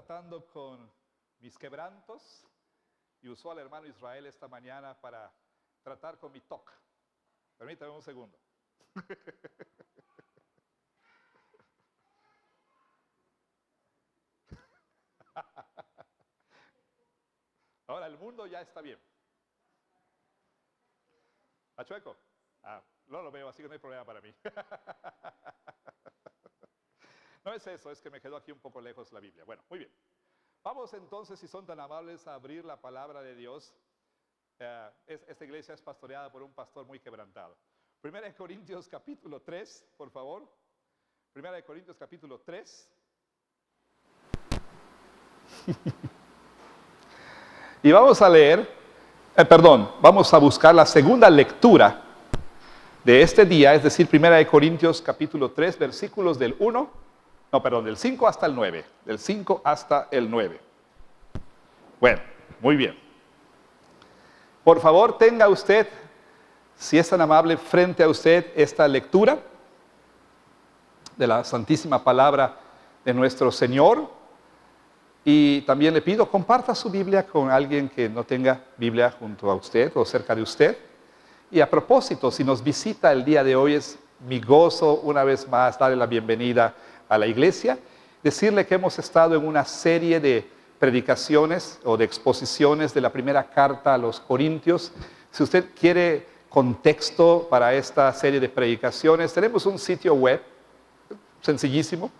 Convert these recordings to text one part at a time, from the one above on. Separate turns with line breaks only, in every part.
tratando con mis quebrantos y usó al hermano Israel esta mañana para tratar con mi TOC. Permítame un segundo. Ahora el mundo ya está bien. ¿A chueco? No lo veo, así que no hay problema para mí. No es eso, es que me quedó aquí un poco lejos la Biblia. Bueno, muy bien. Vamos entonces, si son tan amables, a abrir la palabra de Dios. Esta iglesia es pastoreada por un pastor muy quebrantado. Primera de Corintios capítulo 3, por favor. Primera de Corintios capítulo 3. Y vamos a leer, vamos a buscar la segunda lectura de este día, es decir, Primera de Corintios capítulo 3, versículos del 5 hasta el 9. Del 5 hasta el 9. Bueno, muy bien. Por favor, tenga usted, si es tan amable, frente a usted esta lectura de la santísima palabra de nuestro Señor. Y también le pido, comparta su Biblia con alguien que no tenga Biblia junto a usted o cerca de usted. Y a propósito, si nos visita el día de hoy, es mi gozo una vez más darle la bienvenida a la iglesia, decirle que hemos estado en una serie de predicaciones o de exposiciones de la primera carta a los Corintios. Si usted quiere contexto para esta serie de predicaciones, tenemos un sitio web sencillísimo,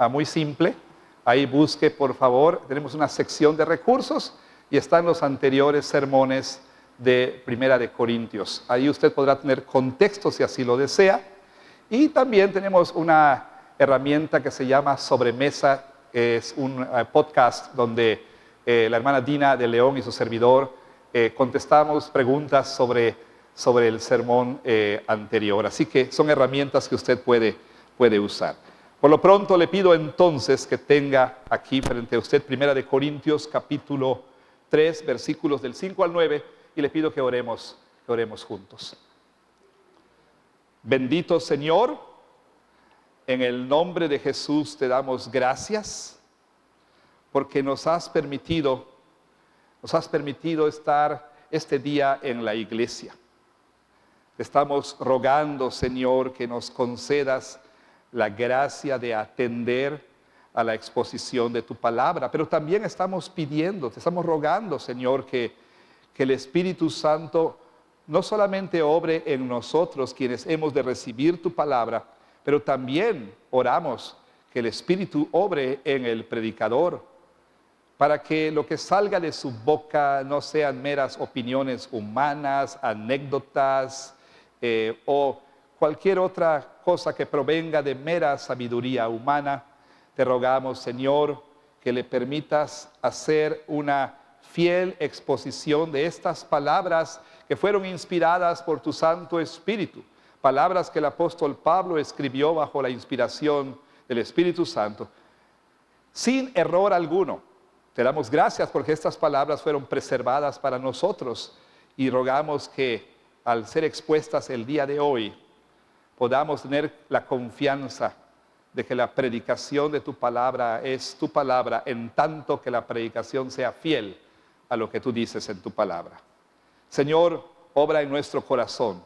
muy simple. Ahí busque, por favor, tenemos una sección de recursos y están los anteriores sermones de Primera de Corintios. Ahí usted podrá tener contexto si así lo desea. Y también tenemos una herramienta que se llama Sobremesa. Es un podcast donde la hermana Dina de León y su servidor contestamos preguntas sobre el sermón anterior. Así que son herramientas que usted puede usar. Por lo pronto le pido entonces que tenga aquí frente a usted Primera de Corintios capítulo 3, versículos del 5 al 9, y le pido que oremos juntos. Bendito Señor, en el nombre de Jesús te damos gracias porque nos has permitido estar este día en la iglesia. Te estamos rogando, Señor, que nos concedas la gracia de atender a la exposición de tu palabra, pero también te estamos rogando, Señor, que el Espíritu Santo no solamente obre en nosotros quienes hemos de recibir tu palabra, pero también oramos que el Espíritu obre en el predicador, para que lo que salga de su boca no sean meras opiniones humanas, anécdotas o cualquier otra cosa que provenga de mera sabiduría humana. Te rogamos, Señor, que le permitas hacer una fiel exposición de estas palabras que fueron inspiradas por tu Santo Espíritu. Palabras que el apóstol Pablo escribió bajo la inspiración del Espíritu Santo, sin error alguno. Te damos gracias porque estas palabras fueron preservadas para nosotros y rogamos que al ser expuestas el día de hoy, podamos tener la confianza de que la predicación de tu palabra es tu palabra, en tanto que la predicación sea fiel a lo que tú dices en tu palabra. Señor, obra en nuestro corazón.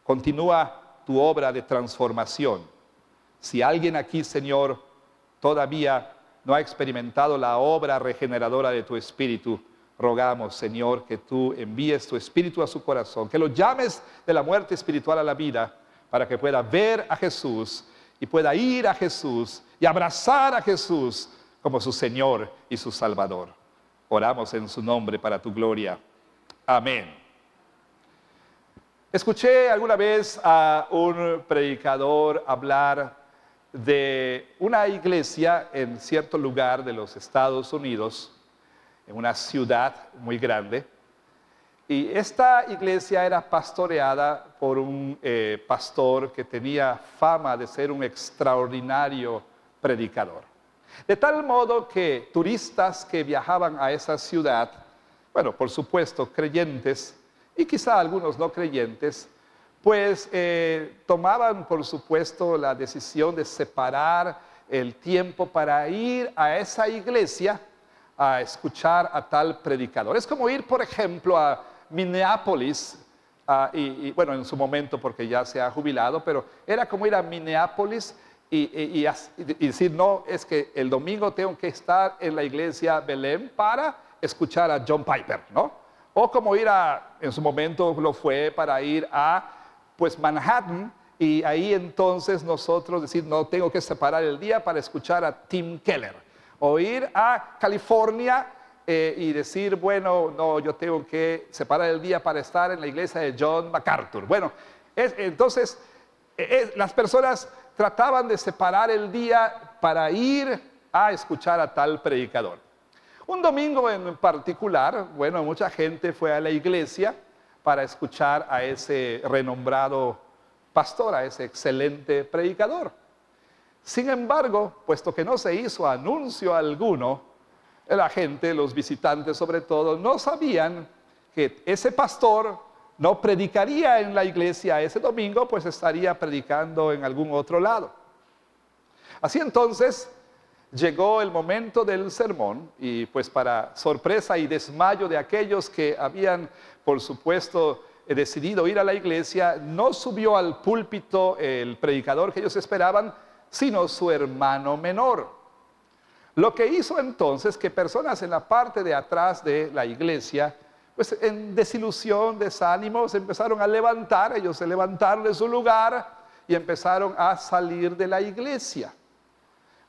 Continúa tu obra de transformación. Si alguien aquí, Señor, todavía no ha experimentado la obra regeneradora de tu Espíritu, rogamos, Señor, que tú envíes tu Espíritu a su corazón, que lo llames de la muerte espiritual a la vida, para que pueda ver a Jesús y pueda ir a Jesús y abrazar a Jesús como su Señor y su Salvador. Oramos en su nombre para tu gloria. Amén. Escuché alguna vez a un predicador hablar de una iglesia en cierto lugar de los Estados Unidos, en una ciudad muy grande. Y esta iglesia era pastoreada por un pastor que tenía fama de ser un extraordinario predicador. De tal modo que turistas que viajaban a esa ciudad, bueno, por supuesto, creyentes y quizá algunos no creyentes, pues tomaban, por supuesto, la decisión de separar el tiempo para ir a esa iglesia a escuchar a tal predicador. Es como ir, por ejemplo, a Minneapolis, bueno, en su momento porque ya se ha jubilado, pero era como ir a Minneapolis y decir, no, es que el domingo tengo que estar en la iglesia Belén para escuchar a John Piper, ¿no? O como ir en su momento lo fue para ir a, pues, Manhattan, y ahí entonces nosotros decir, no, tengo que separar el día para escuchar a Tim Keller. O ir a California y decir, bueno, no, yo tengo que separar el día para estar en la iglesia de John MacArthur. Bueno, entonces las personas trataban de separar el día para ir a escuchar a tal predicador. Un domingo en particular, bueno, mucha gente fue a la iglesia para escuchar a ese renombrado pastor, a ese excelente predicador. Sin embargo, puesto que no se hizo anuncio alguno, la gente, los visitantes sobre todo, no sabían que ese pastor no predicaría en la iglesia ese domingo, pues estaría predicando en algún otro lado. Así entonces, llegó el momento del sermón y pues para sorpresa y desmayo de aquellos que habían, por supuesto, decidido ir a la iglesia, no subió al púlpito el predicador que ellos esperaban, sino su hermano menor. Lo que hizo entonces que personas en la parte de atrás de la iglesia, pues en desilusión, desánimo, se empezaron a levantar, ellos se levantaron de su lugar y empezaron a salir de la iglesia.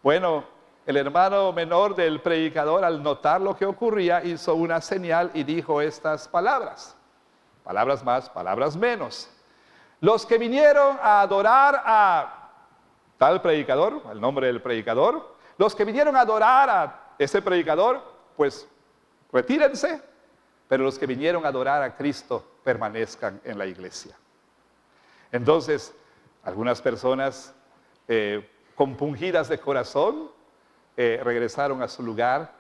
Bueno, el hermano menor del predicador, al notar lo que ocurría, hizo una señal y dijo estas palabras. Palabras más, palabras menos. Los que vinieron a adorar a tal predicador, el nombre del predicador, los que vinieron a adorar a ese predicador, pues retírense, pero los que vinieron a adorar a Cristo permanezcan en la iglesia. Entonces, algunas personas compungidas de corazón regresaron a su lugar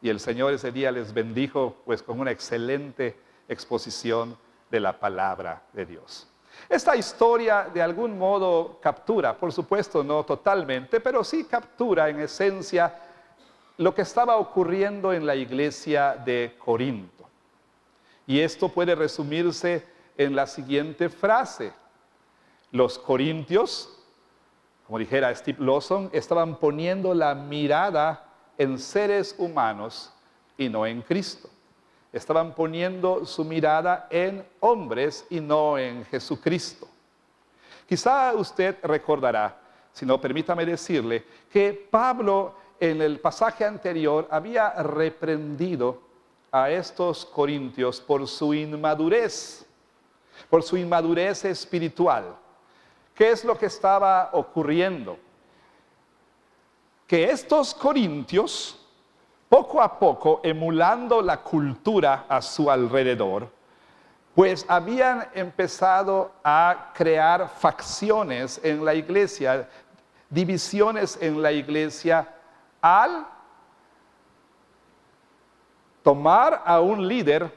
y el Señor ese día les bendijo pues con una excelente exposición de la palabra de Dios. Esta historia de algún modo captura, por supuesto no totalmente, pero sí captura en esencia lo que estaba ocurriendo en la iglesia de Corinto. Y esto puede resumirse en la siguiente frase. Los corintios, como dijera Steve Lawson, estaban poniendo la mirada en seres humanos y no en Cristo. Estaban poniendo su mirada en hombres y no en Jesucristo. Quizá usted recordará, si no, permítame decirle, que Pablo en el pasaje anterior había reprendido a estos corintios por su inmadurez espiritual. ¿Qué es lo que estaba ocurriendo? Que estos corintios, poco a poco, emulando la cultura a su alrededor, pues habían empezado a crear facciones en la iglesia, divisiones en la iglesia, al tomar a un líder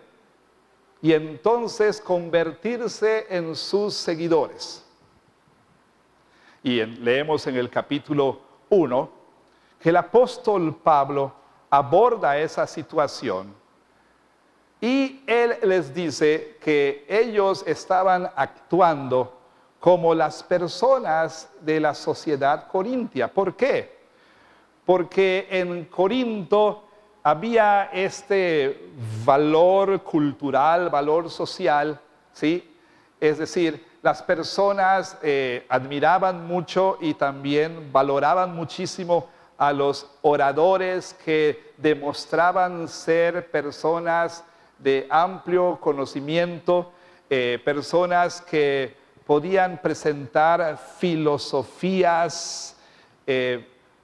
y entonces convertirse en sus seguidores. Y leemos en el capítulo 1 que el apóstol Pablo aborda esa situación y él les dice que ellos estaban actuando como las personas de la sociedad corintia. ¿Por qué? Porque en Corinto había este valor cultural, valor social, ¿sí? Es decir, las personas admiraban mucho y también valoraban muchísimo a los oradores que demostraban ser personas de amplio conocimiento, personas que podían presentar filosofías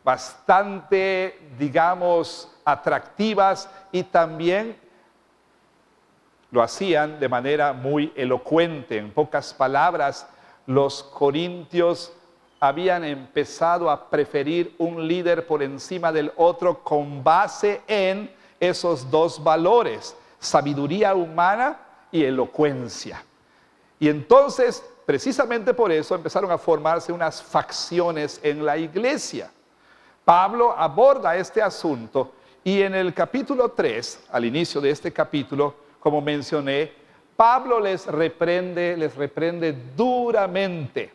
bastante, digamos, atractivas y también lo hacían de manera muy elocuente. En pocas palabras, los corintios habían empezado a preferir un líder por encima del otro con base en esos dos valores, sabiduría humana y elocuencia. Y entonces, precisamente por eso, empezaron a formarse unas facciones en la iglesia. Pablo aborda este asunto y en el capítulo 3, al inicio de este capítulo, como mencioné, Pablo les reprende duramente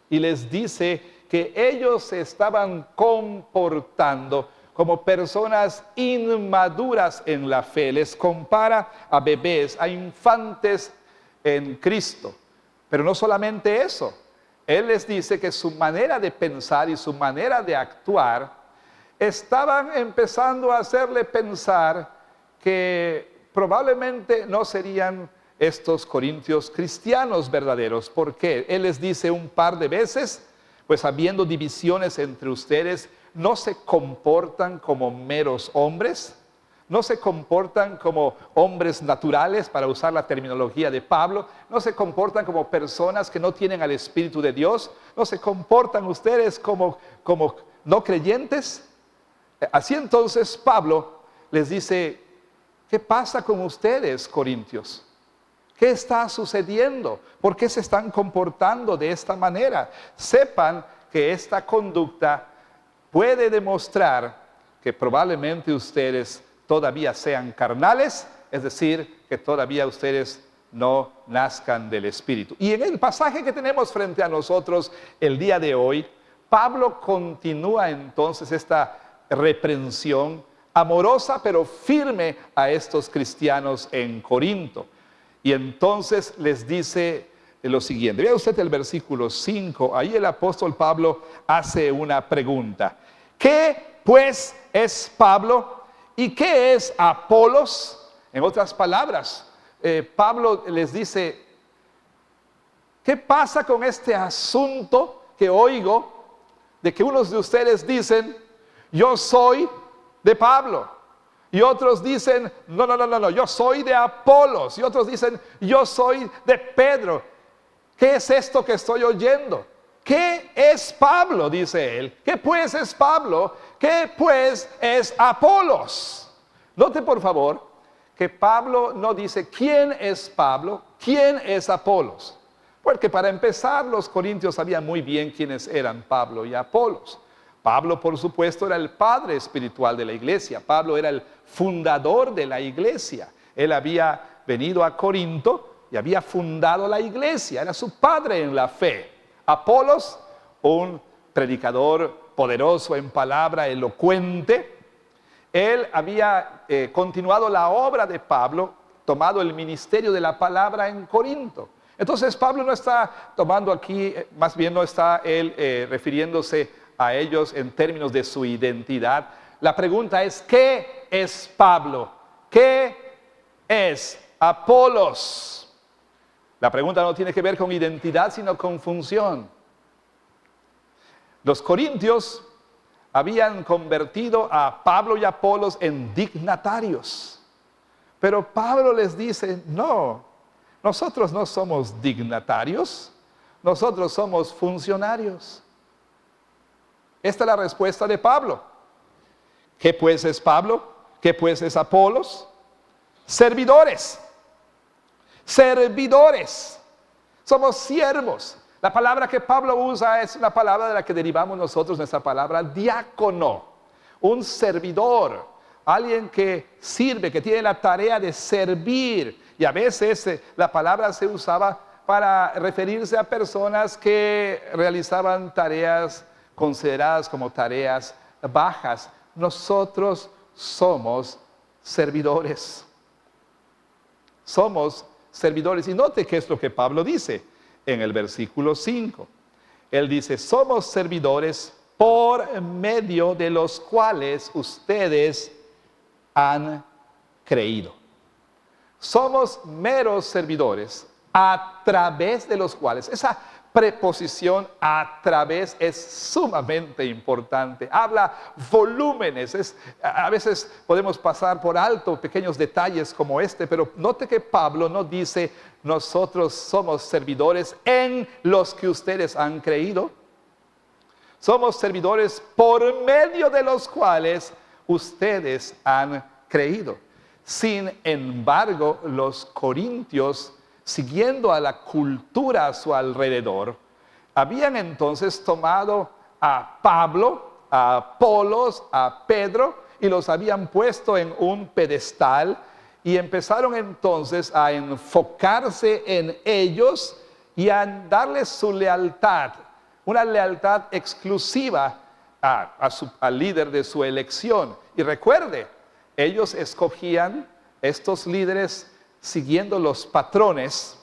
y les dice que ellos se estaban comportando como personas inmaduras en la fe. Les compara a bebés, a infantes en Cristo. Pero no solamente eso. Él les dice que su manera de pensar y su manera de actuar estaban empezando a hacerle pensar que probablemente no serían estos corintios cristianos verdaderos. ¿Por qué? Él les dice un par de veces, pues habiendo divisiones entre ustedes, no se comportan como meros hombres, no se comportan como hombres naturales, para usar la terminología de Pablo, no se comportan como personas que no tienen al Espíritu de Dios, no se comportan ustedes como no creyentes. Así entonces Pablo les dice, ¿qué pasa con ustedes, corintios? ¿Qué está sucediendo? ¿Por qué se están comportando de esta manera? Sepan que esta conducta puede demostrar que probablemente ustedes todavía sean carnales, es decir, que todavía ustedes no nazcan del Espíritu. Y en el pasaje que tenemos frente a nosotros el día de hoy, Pablo continúa entonces esta reprensión amorosa pero firme a estos cristianos en Corinto. Y entonces les dice lo siguiente. Vea usted el versículo 5. Ahí el apóstol Pablo hace una pregunta. ¿Qué pues es Pablo y qué es Apolos? En otras palabras, Pablo les dice, ¿qué pasa con este asunto que oigo de que unos de ustedes dicen, yo soy de Pablo? Y otros dicen, no, yo soy de Apolos. Y otros dicen, yo soy de Pedro. ¿Qué es esto que estoy oyendo? ¿Qué es Pablo? Dice él. ¿Qué pues es Pablo? ¿Qué pues es Apolos? Note por favor que Pablo no dice quién es Pablo, quién es Apolos. Porque para empezar los corintios sabían muy bien quiénes eran Pablo y Apolos. Pablo, por supuesto, era el padre espiritual de la iglesia. Pablo era el fundador de la iglesia. Él había venido a Corinto y había fundado la iglesia. Era su padre en la fe. Apolos, un predicador poderoso en palabra, elocuente. Él había continuado la obra de Pablo, tomado el ministerio de la palabra en Corinto. Entonces Pablo no está tomando aquí, más bien no está él refiriéndose a ellos en términos de su identidad. La pregunta es, ¿qué es Pablo? ¿Qué es Apolos? La pregunta no tiene que ver con identidad, sino con función. Los corintios habían convertido a Pablo y Apolos en dignatarios. Pero Pablo les dice, no, nosotros no somos dignatarios, nosotros somos funcionarios. Esta es la respuesta de Pablo. ¿Qué pues es Pablo? ¿Qué pues es Apolos? Servidores. Servidores. Somos siervos. La palabra que Pablo usa es una palabra de la que derivamos nosotros nuestra palabra diácono. Un servidor. Alguien que sirve, que tiene la tarea de servir. Y a veces la palabra se usaba para referirse a personas que realizaban tareas consideradas como tareas bajas. Nosotros somos servidores. Somos servidores. Y note qué es lo que Pablo dice en el versículo 5. Él dice, somos servidores por medio de los cuales ustedes han creído. Somos meros servidores a través de los cuales, esa preposición a través es sumamente importante. Habla volúmenes. A veces podemos pasar por alto pequeños detalles como este, pero note que Pablo no dice nosotros somos servidores en los que ustedes han creído. Somos servidores por medio de los cuales ustedes han creído. Sin embargo, los corintios, siguiendo a la cultura a su alrededor, habían entonces tomado a Pablo, a Apolos, a Pedro, y los habían puesto en un pedestal, y empezaron entonces a enfocarse en ellos y a darles su lealtad, una lealtad exclusiva al líder de su elección. Y recuerde, ellos escogían estos líderes siguiendo los patrones,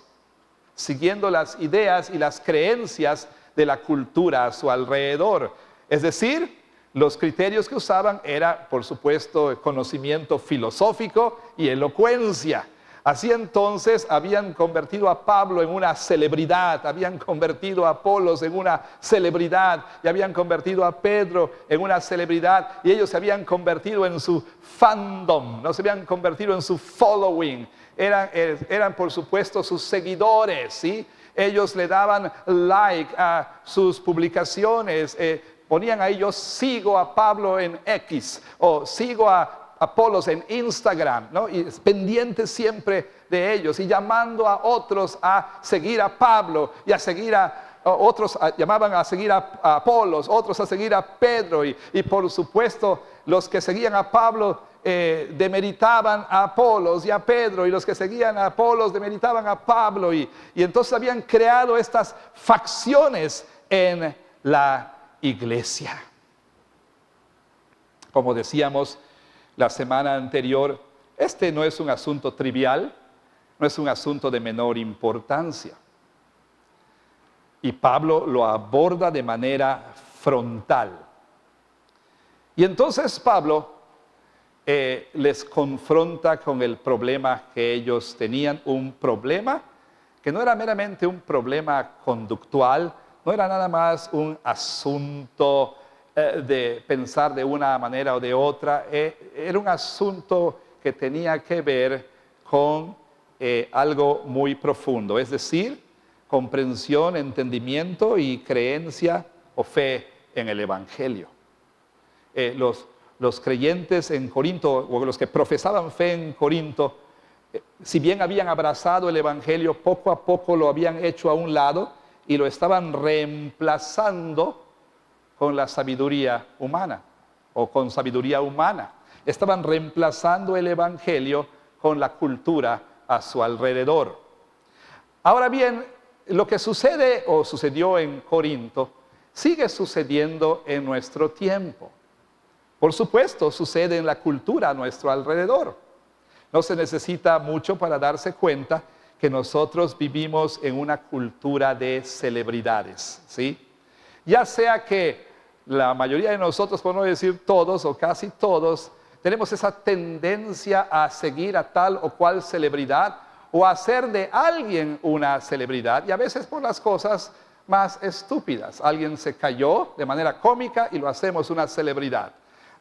siguiendo las ideas y las creencias de la cultura a su alrededor. Es decir, los criterios que usaban era, por supuesto, conocimiento filosófico y elocuencia. Así entonces habían convertido a Pablo en una celebridad, habían convertido a Apolos en una celebridad, y habían convertido a Pedro en una celebridad, y ellos se habían convertido en su fandom, no se habían convertido en su following. Eran por supuesto sus seguidores, ¿sí? Ellos le daban like a sus publicaciones, ponían ahí: yo sigo a Pablo en X, o sigo a Apolos en Instagram, ¿no? Y pendientes siempre de ellos, y llamando a otros a seguir a Pablo, y a seguir otros llamaban a seguir a Apolos, otros a seguir a Pedro, y por supuesto los que seguían a Pablo demeritaban a Apolos y a Pedro, y los que seguían a Apolos demeritaban a Pablo, y entonces habían creado estas facciones en la iglesia. Como decíamos la semana anterior, este no es un asunto trivial, no es un asunto de menor importancia. Y Pablo lo aborda de manera frontal. Y entonces Pablo les confronta con el problema que ellos tenían, un problema que no era meramente un problema conductual, no era nada más un asunto de pensar de una manera o de otra, era un asunto que tenía que ver con algo muy profundo, es decir, comprensión, entendimiento y creencia o fe en el Evangelio. Los creyentes en Corinto, o los que profesaban fe en Corinto, si bien habían abrazado el Evangelio, poco a poco lo habían hecho a un lado y lo estaban reemplazando con la sabiduría humana, o con sabiduría humana. Estaban reemplazando el Evangelio con la cultura a su alrededor. Ahora bien, lo que sucede o sucedió en Corinto sigue sucediendo en nuestro tiempo. Por supuesto, sucede en la cultura a nuestro alrededor. No se necesita mucho para darse cuenta que nosotros vivimos en una cultura de celebridades, ¿sí? Ya sea que la mayoría de nosotros, por no decir todos o casi todos, tenemos esa tendencia a seguir a tal o cual celebridad o a hacer de alguien una celebridad, y a veces por las cosas más estúpidas. Alguien se cayó de manera cómica y lo hacemos una celebridad.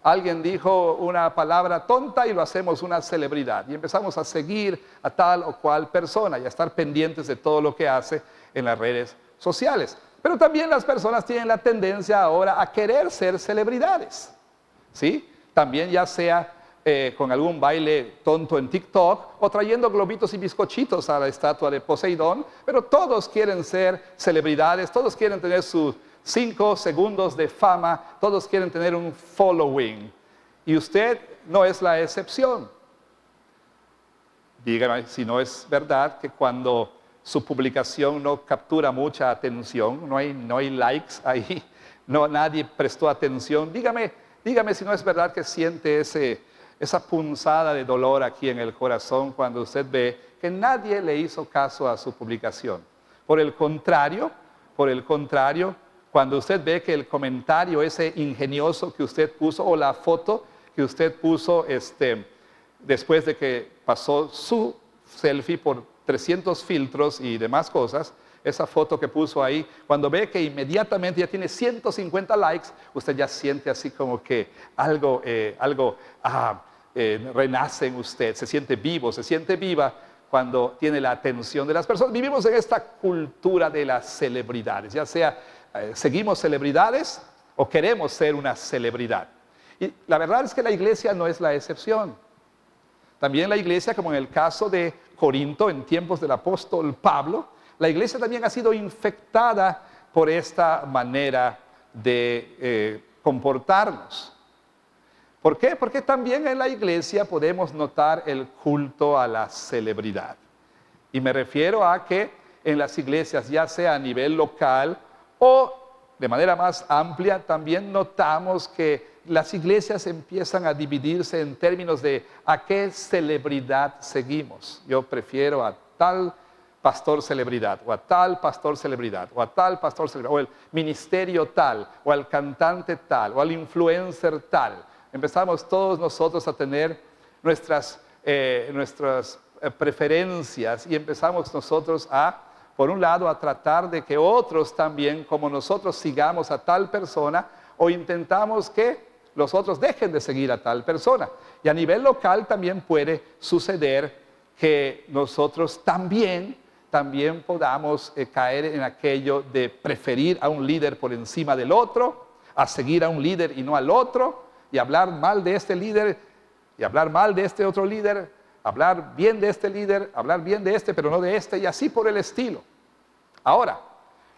Alguien dijo una palabra tonta y lo hacemos una celebridad. Y empezamos a seguir a tal o cual persona y a estar pendientes de todo lo que hace en las redes sociales. Pero también las personas tienen la tendencia ahora a querer ser celebridades, ¿sí? También ya sea con algún baile tonto en TikTok o trayendo globitos y bizcochitos a la estatua de Poseidón, pero todos quieren ser celebridades, todos quieren tener sus 5 segundos de fama, todos quieren tener un following. Y usted no es la excepción. Dígame si no es verdad que cuando su publicación no captura mucha atención, no hay likes ahí, nadie prestó atención. Dígame si no es verdad que siente esa punzada de dolor aquí en el corazón cuando usted ve que nadie le hizo caso a su publicación. Por el contrario, cuando usted ve que el comentario ese ingenioso que usted puso o la foto que usted puso después de que pasó su selfie por 300 filtros y demás cosas, esa foto que puso ahí, cuando ve que inmediatamente ya tiene 150 likes, usted ya siente así como que algo renace en usted, se siente vivo, se siente viva cuando tiene la atención de las personas. Vivimos en esta cultura de las celebridades, ya sea seguimos celebridades o queremos ser una celebridad. Y la verdad es que la iglesia no es la excepción. También la iglesia, como en el caso de Corinto, en tiempos del apóstol Pablo, la iglesia también ha sido infectada por esta manera de comportarnos. ¿Por qué? Porque también en la iglesia podemos notar el culto a la celebridad. Y me refiero a que en las iglesias, ya sea a nivel local o de manera más amplia, también notamos que las iglesias empiezan a dividirse en términos de a qué celebridad seguimos. Yo prefiero a tal pastor celebridad, o a tal pastor celebridad, o a tal pastor celebridad, o el ministerio tal, o al cantante tal, o al influencer tal. Empezamos todos nosotros a tener nuestras preferencias y empezamos nosotros por un lado, a tratar de que otros también, como nosotros, sigamos a tal persona, o intentamos que los otros dejen de seguir a tal persona. Y a nivel local también puede suceder que nosotros también podamos caer en aquello de preferir a un líder por encima del otro, a seguir a un líder y no al otro, y hablar mal de este líder y hablar mal de este otro líder, hablar bien de este líder, hablar bien de este, pero no de este, y así por el estilo. Ahora,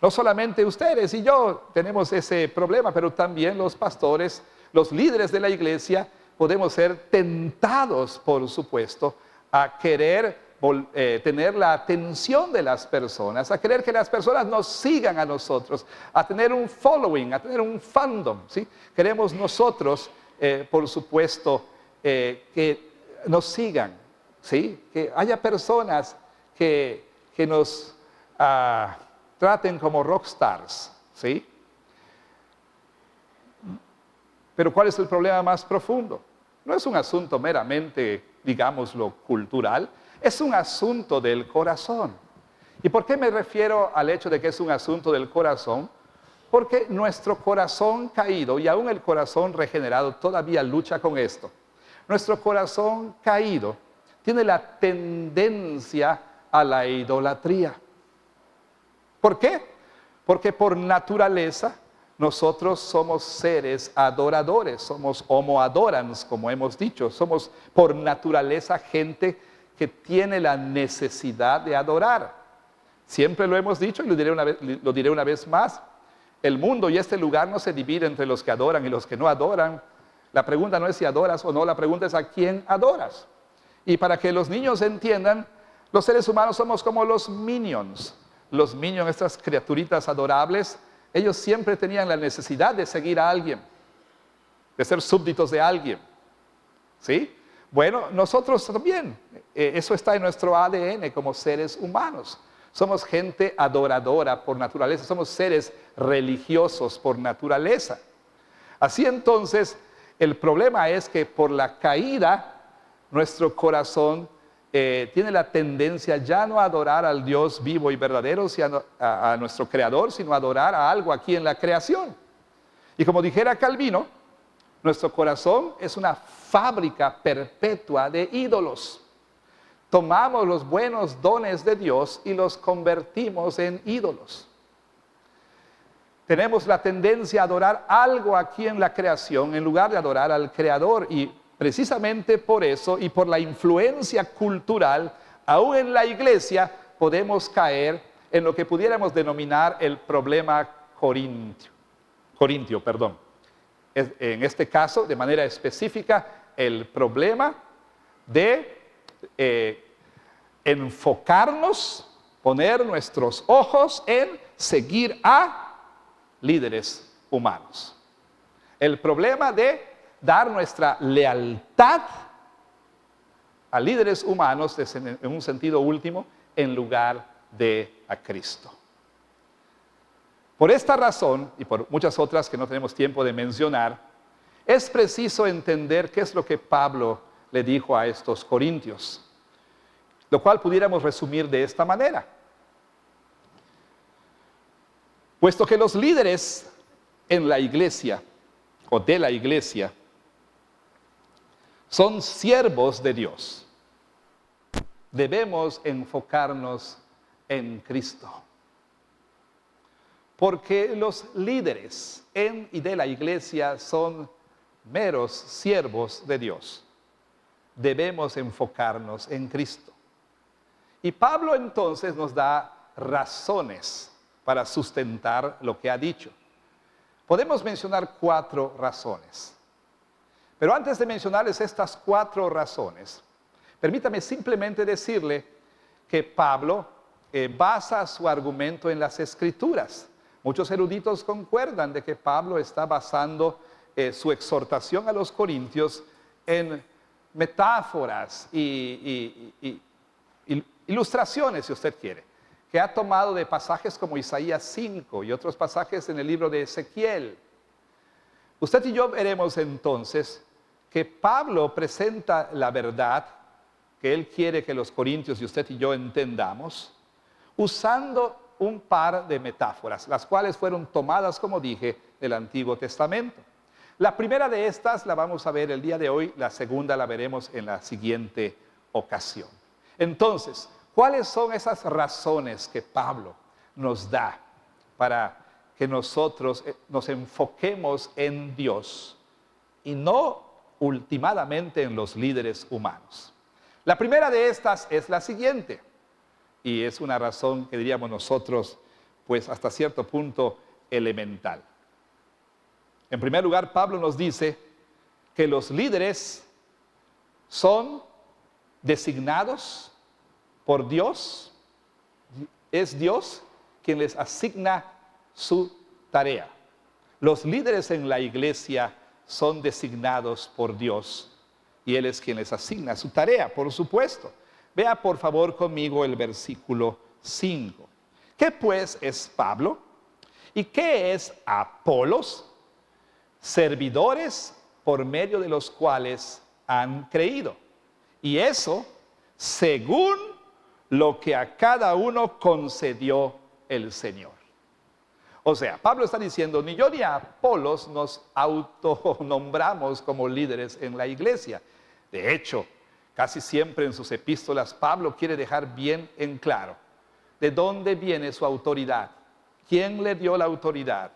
no solamente ustedes y yo tenemos ese problema, pero también los pastores, los líderes de la iglesia, podemos ser tentados, por supuesto, a querer tener la atención de las personas, a querer que las personas nos sigan a nosotros, a tener un following, a tener un fandom, ¿sí? Queremos nosotros, por supuesto, que nos sigan, ¿sí? Que haya personas que nos traten como rockstars, ¿sí? Pero ¿cuál es el problema más profundo? No es un asunto meramente, digámoslo, cultural, es un asunto del corazón. ¿Y por qué me refiero al hecho de que es un asunto del corazón? Porque nuestro corazón caído, y aún el corazón regenerado, todavía lucha con esto. Nuestro corazón caído tiene la tendencia a la idolatría. ¿Por qué? Porque por naturaleza nosotros somos seres adoradores, somos homo adorans, como hemos dicho, somos por naturaleza gente que tiene la necesidad de adorar. Siempre lo hemos dicho y lo diré una vez más, el mundo y este lugar no se divide entre los que adoran y los que no adoran. La pregunta no es si adoras o no, la pregunta es a quién adoras. Y para que los niños entiendan, los seres humanos somos como los minions. Los minions, estas criaturitas adorables, ellos siempre tenían la necesidad de seguir a alguien, de ser súbditos de alguien, ¿sí? Bueno, nosotros también, eso está en nuestro ADN como seres humanos. Somos gente adoradora por naturaleza, somos seres religiosos por naturaleza. Así entonces, el problema es que por la caída, nuestro corazón tiene la tendencia ya no a adorar al Dios vivo y verdadero, sino a nuestro Creador, sino a adorar a algo aquí en la creación. Y como dijera Calvino, nuestro corazón es una fábrica perpetua de ídolos. Tomamos los buenos dones de Dios y los convertimos en ídolos. Tenemos la tendencia a adorar algo aquí en la creación en lugar de adorar al Creador, y precisamente por eso y por la influencia cultural, aún en la iglesia podemos caer en lo que pudiéramos denominar el problema corintio. En este caso, de manera específica, el problema de enfocarnos, poner nuestros ojos en seguir a líderes humanos. El problema de dar nuestra lealtad a líderes humanos, en un sentido último, en lugar de a Cristo. Por esta razón, y por muchas otras que no tenemos tiempo de mencionar, es preciso entender qué es lo que Pablo le dijo a estos corintios, lo cual pudiéramos resumir de esta manera. Puesto que los líderes en la iglesia, o de la iglesia, son siervos de Dios, debemos enfocarnos en Cristo. Porque los líderes en y de la iglesia son meros siervos de Dios. Debemos enfocarnos en Cristo. Y Pablo entonces nos da razones para sustentar lo que ha dicho. Podemos mencionar 4 razones. Pero antes de mencionarles estas 4 razones, permítame simplemente decirle que Pablo basa su argumento en las Escrituras. Muchos eruditos concuerdan de que Pablo está basando su exhortación a los corintios en metáforas y ilustraciones, si usted quiere, que ha tomado de pasajes como Isaías 5 y otros pasajes en el libro de Ezequiel. Usted y yo veremos entonces que Pablo presenta la verdad que él quiere que los corintios y usted y yo entendamos, usando un par de metáforas, las cuales fueron tomadas, como dije, del Antiguo Testamento. La primera de estas la vamos a ver el día de hoy, la segunda la veremos en la siguiente ocasión. Entonces, ¿cuáles son esas razones que Pablo nos da para que nosotros nos enfoquemos en Dios y no ultimadamente en los líderes humanos? La primera de estas es la siguiente, y es una razón que diríamos nosotros, pues hasta cierto punto elemental. En primer lugar, Pablo nos dice que los líderes son designados por Dios. Es Dios quien les asigna su tarea. Los líderes en la iglesia son designados por Dios y Él es quien les asigna su tarea, por supuesto. Vea por favor conmigo el versículo 5. ¿Qué pues es Pablo? ¿Y qué es Apolos? Servidores por medio de los cuales han creído. Y eso según lo que a cada uno concedió el Señor. O sea, Pablo está diciendo, ni yo ni Apolos nos autonombramos como líderes en la iglesia. De hecho, casi siempre en sus epístolas, Pablo quiere dejar bien en claro de dónde viene su autoridad, quién le dio la autoridad,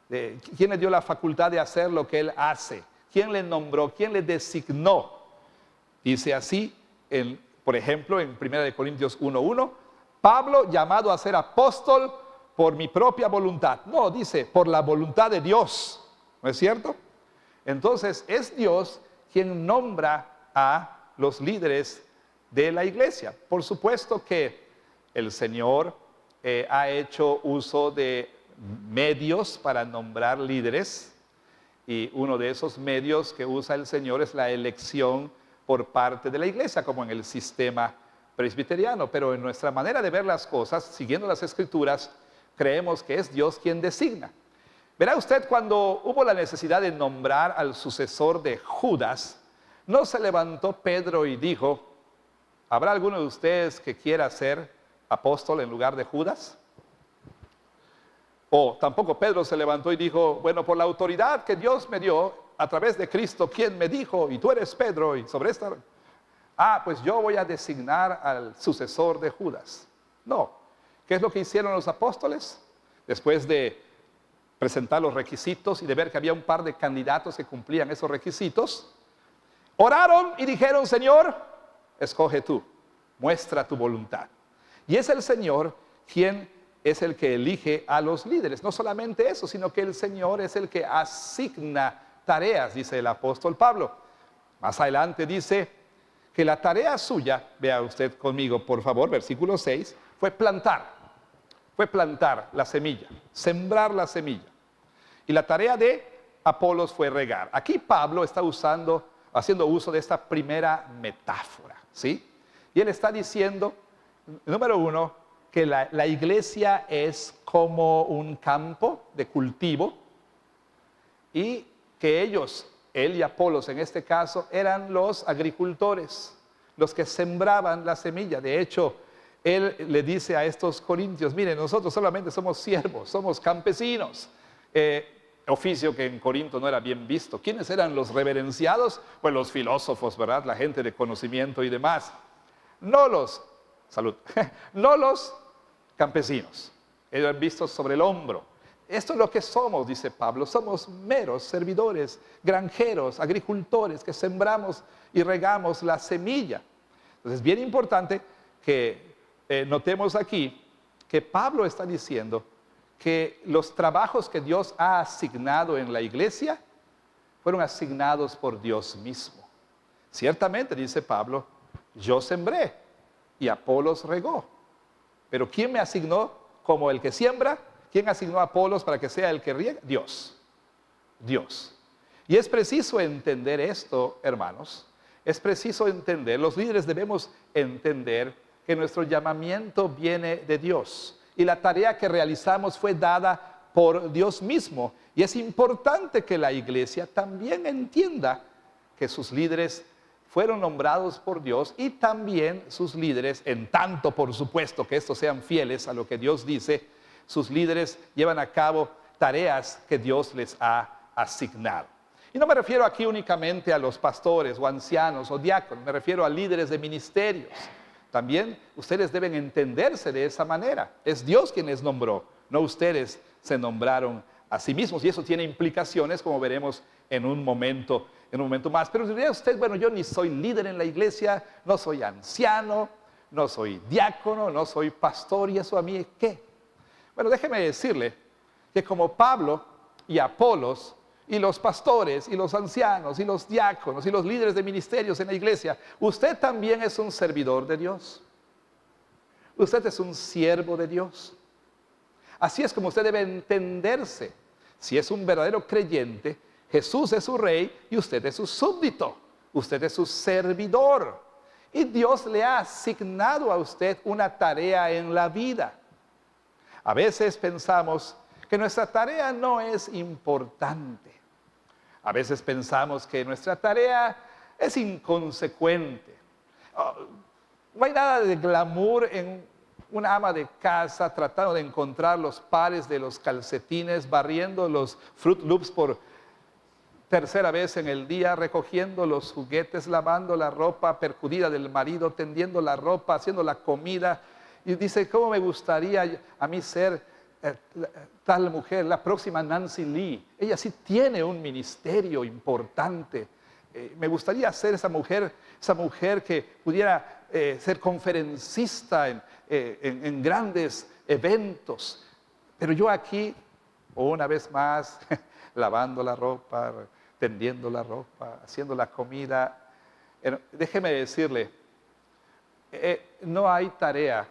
quién le dio la facultad de hacer lo que él hace, quién le nombró, quién le designó. Dice así, por ejemplo, en 1 Corintios 1:1, Pablo llamado a ser apóstol por mi propia voluntad. No, dice, por la voluntad de Dios. ¿No es cierto? Entonces, es Dios quien nombra a los líderes de la iglesia. Por supuesto que el Señor ha hecho uso de medios para nombrar líderes, y uno de esos medios que usa el Señor es la elección por parte de la iglesia, como en el sistema presbiteriano. Pero en nuestra manera de ver las cosas, siguiendo las Escrituras, creemos que es Dios quien designa. Verá usted, cuando hubo la necesidad de nombrar al sucesor de Judas, no se levantó Pedro y dijo, ¿habrá alguno de ustedes que quiera ser apóstol en lugar de Judas? O tampoco Pedro se levantó y dijo, bueno, por la autoridad que Dios me dio a través de Cristo, quien me dijo, y tú eres Pedro, y sobre esta, pues yo voy a designar al sucesor de Judas. No. ¿Qué es lo que hicieron los apóstoles? Después de presentar los requisitos y de ver que había un par de candidatos que cumplían esos requisitos, oraron y dijeron, Señor, escoge tú, muestra tu voluntad. Y es el Señor quien es el que elige a los líderes. No solamente eso, sino que el Señor es el que asigna tareas, dice el apóstol Pablo. Más adelante dice que la tarea suya, vea usted conmigo por favor, versículo 6, fue plantar la semilla, sembrar la semilla. Y la tarea de Apolos fue regar. Aquí Pablo está haciendo uso de esta primera metáfora, ¿sí? Y él está diciendo, número 1, que la iglesia es como un campo de cultivo y que él y Apolos en este caso, eran los agricultores, los que sembraban la semilla. De hecho, él le dice a estos corintios, miren, nosotros solamente somos siervos, somos campesinos. Oficio que en Corinto no era bien visto. ¿Quiénes eran los reverenciados? Pues los filósofos, ¿verdad? La gente de conocimiento y demás. No los campesinos. Eran vistos sobre el hombro. Esto es lo que somos, dice Pablo. Somos meros servidores, granjeros, agricultores que sembramos y regamos la semilla. Entonces es bien importante que notemos aquí que Pablo está diciendo que los trabajos que Dios ha asignado en la iglesia fueron asignados por Dios mismo. Ciertamente, dice Pablo, yo sembré y Apolos regó. Pero ¿quién me asignó como el que siembra? ¿Quién asignó a Apolos para que sea el que riega? Dios. Dios. Y es preciso entender esto, hermanos. Es preciso entender, los líderes debemos entender que nuestro llamamiento viene de Dios. Y la tarea que realizamos fue dada por Dios mismo. Y es importante que la iglesia también entienda que sus líderes fueron nombrados por Dios y también sus líderes, en tanto por supuesto que estos sean fieles a lo que Dios dice, sus líderes llevan a cabo tareas que Dios les ha asignado. Y no me refiero aquí únicamente a los pastores o ancianos o diáconos, me refiero a líderes de ministerios. También ustedes deben entenderse de esa manera. Es Dios quien les nombró, no ustedes se nombraron a sí mismos. Y eso tiene implicaciones, como veremos en un momento más. Pero diría usted, bueno, yo ni soy líder en la iglesia, no soy anciano, no soy diácono, no soy pastor, ¿y eso a mí qué? Bueno, déjeme decirle que como Pablo y Apolos y los pastores y los ancianos y los diáconos y los líderes de ministerios en la iglesia, usted también es un servidor de Dios. Usted es un siervo de Dios. Así es como usted debe entenderse. Si es un verdadero creyente, Jesús es su rey y usted es su súbdito. Usted es su servidor. Y Dios le ha asignado a usted una tarea en la vida. A veces pensamos que nuestra tarea no es importante. A veces pensamos que nuestra tarea es inconsecuente. No hay nada de glamour en una ama de casa tratando de encontrar los pares de los calcetines, barriendo los Fruit Loops por tercera vez en el día, recogiendo los juguetes, lavando la ropa percudida del marido, tendiendo la ropa, haciendo la comida. Y dice, ¿cómo me gustaría a mí ser tal mujer, la próxima Nancy Lee? Ella sí tiene un ministerio importante. Me gustaría ser esa mujer que pudiera ser conferencista en grandes eventos. Pero yo aquí, una vez más, lavando la ropa, tendiendo la ropa, haciendo la comida. Déjeme decirle, no hay tarea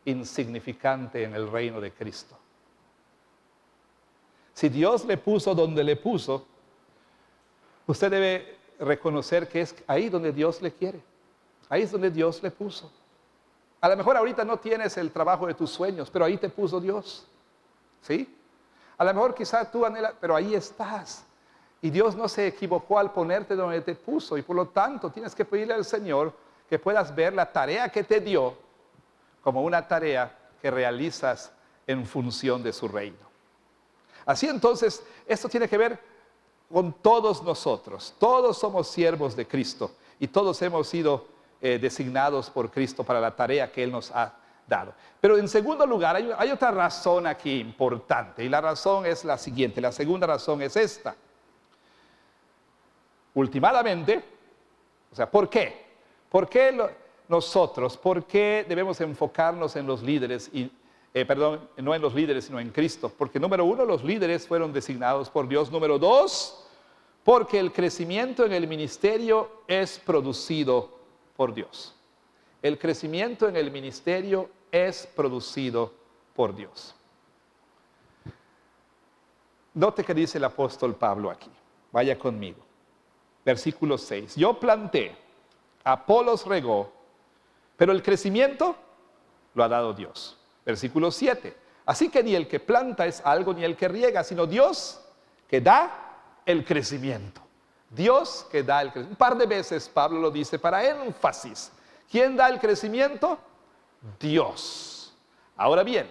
insignificante en el reino de Cristo. Si Dios le puso donde le puso, usted debe reconocer que es ahí donde Dios le quiere. Ahí es donde Dios le puso. A lo mejor ahorita no tienes el trabajo de tus sueños, pero ahí te puso Dios. ¿Sí? A lo mejor quizás tú anhelas, pero ahí estás. Y Dios no se equivocó al ponerte donde te puso. Y por lo tanto tienes que pedirle al Señor que puedas ver la tarea que te dio como una tarea que realizas en función de su reino. Así entonces, esto tiene que ver con todos nosotros. Todos somos siervos de Cristo y todos hemos sido designados por Cristo para la tarea que Él nos ha dado. Pero en segundo lugar, hay otra razón aquí importante, y la razón es la siguiente. La segunda razón es esta. Últimamente, o sea, ¿por qué? ¿Por qué por qué debemos enfocarnos en los líderes? No en los líderes, sino en Cristo. Porque número uno, los líderes fueron designados por Dios. Número dos, porque el crecimiento en el ministerio es producido por Dios. El crecimiento en el ministerio es producido por Dios. Note que dice el apóstol Pablo aquí. Vaya conmigo. Versículo 6. Yo planté, Apolos regó, pero el crecimiento lo ha dado Dios. Versículo 7. Así que ni el que planta es algo, ni el que riega, sino Dios que da el crecimiento. Dios que da el crecimiento. Un par de veces Pablo lo dice para énfasis. ¿Quién da el crecimiento? Dios. Ahora bien,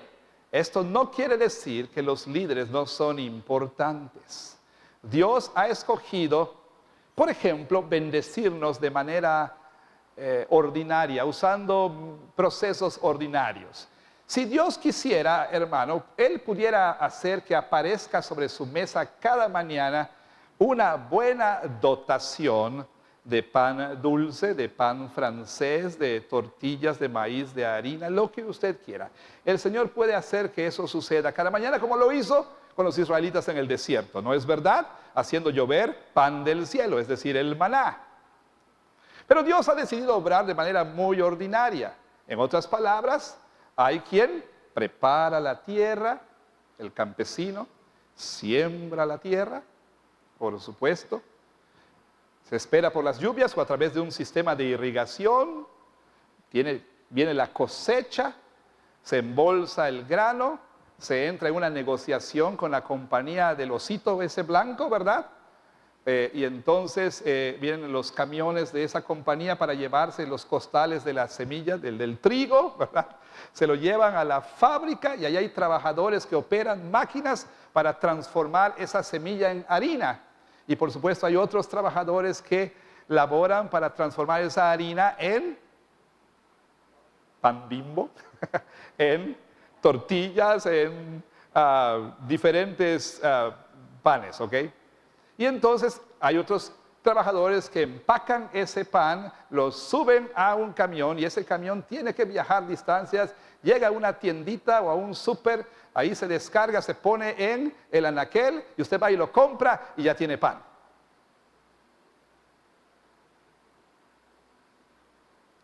esto no quiere decir que los líderes no son importantes. Dios ha escogido, por ejemplo, bendecirnos de manera ordinaria, usando procesos ordinarios. Si Dios quisiera, hermano, Él pudiera hacer que aparezca sobre su mesa cada mañana una buena dotación de pan dulce, de pan francés, de tortillas de maíz, de harina, lo que usted quiera. El Señor puede hacer que eso suceda cada mañana como lo hizo con los israelitas en el desierto, ¿no es verdad? Haciendo llover pan del cielo, es decir, el maná. Pero Dios ha decidido obrar de manera muy ordinaria. En otras palabras, hay quien prepara la tierra, el campesino, siembra la tierra, por supuesto. Se espera por las lluvias o a través de un sistema de irrigación. Viene la cosecha, se embolsa el grano, se entra en una negociación con la compañía del osito ese blanco, ¿verdad? Y entonces vienen los camiones de esa compañía para llevarse los costales de las semillas, del trigo, ¿verdad? Se lo llevan a la fábrica y ahí hay trabajadores que operan máquinas para transformar esa semilla en harina. Y por supuesto hay otros trabajadores que laboran para transformar esa harina en pan Bimbo, en tortillas, en diferentes panes, ¿ok? Y entonces hay otros trabajadores que empacan ese pan, lo suben a un camión y ese camión tiene que viajar distancias, llega a una tiendita o a un súper, ahí se descarga, se pone en el anaquel y usted va y lo compra y ya tiene pan.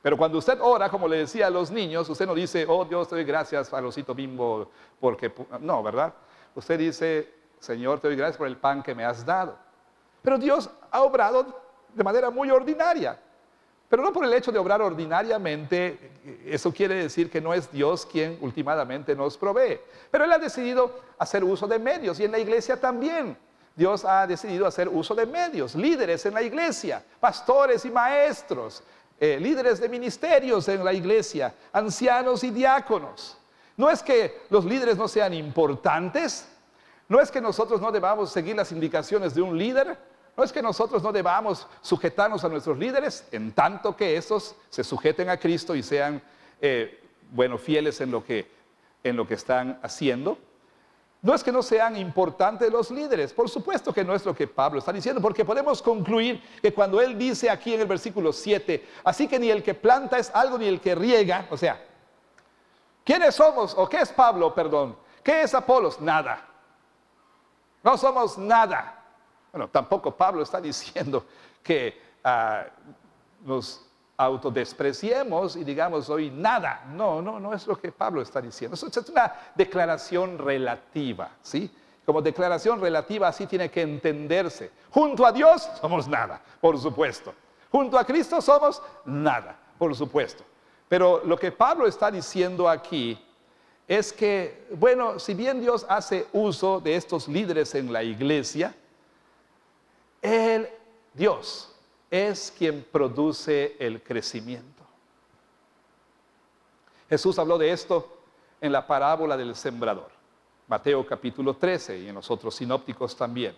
Pero cuando usted ora, como le decía a los niños, usted no dice, oh Dios, te doy gracias al osito Bimbo, porque no, ¿verdad? Usted dice, Señor, te doy gracias por el pan que me has dado. Pero Dios ha obrado de manera muy ordinaria. Pero no por el hecho de obrar ordinariamente, eso quiere decir que no es Dios quien últimamente nos provee. Pero Él ha decidido hacer uso de medios y en la iglesia también. Dios ha decidido hacer uso de medios, líderes en la iglesia, pastores y maestros, líderes de ministerios en la iglesia, ancianos y diáconos. No es que los líderes no sean importantes, no es que nosotros no debamos seguir las indicaciones de un líder, no es que nosotros no debamos sujetarnos a nuestros líderes, en tanto que estos se sujeten a Cristo y sean, fieles en lo que están haciendo. No es que no sean importantes los líderes, por supuesto que no es lo que Pablo está diciendo, porque podemos concluir que cuando él dice aquí en el versículo 7, así que ni el que planta es algo ni el que riega, o sea, ¿quiénes somos? ¿O qué es Pablo, perdón? ¿Qué es Apolos? Nada. No somos nada. Bueno, tampoco Pablo está diciendo que nos autodespreciemos y digamos hoy nada. No es lo que Pablo está diciendo. Eso es una declaración relativa, ¿sí? Como declaración relativa así tiene que entenderse. Junto a Dios somos nada, por supuesto. Junto a Cristo somos nada, por supuesto. Pero lo que Pablo está diciendo aquí es que, bueno, si bien Dios hace uso de estos líderes en la iglesia, Dios es quien produce el crecimiento. Jesús habló de esto en la parábola del sembrador, Mateo capítulo 13 y en los otros sinópticos también.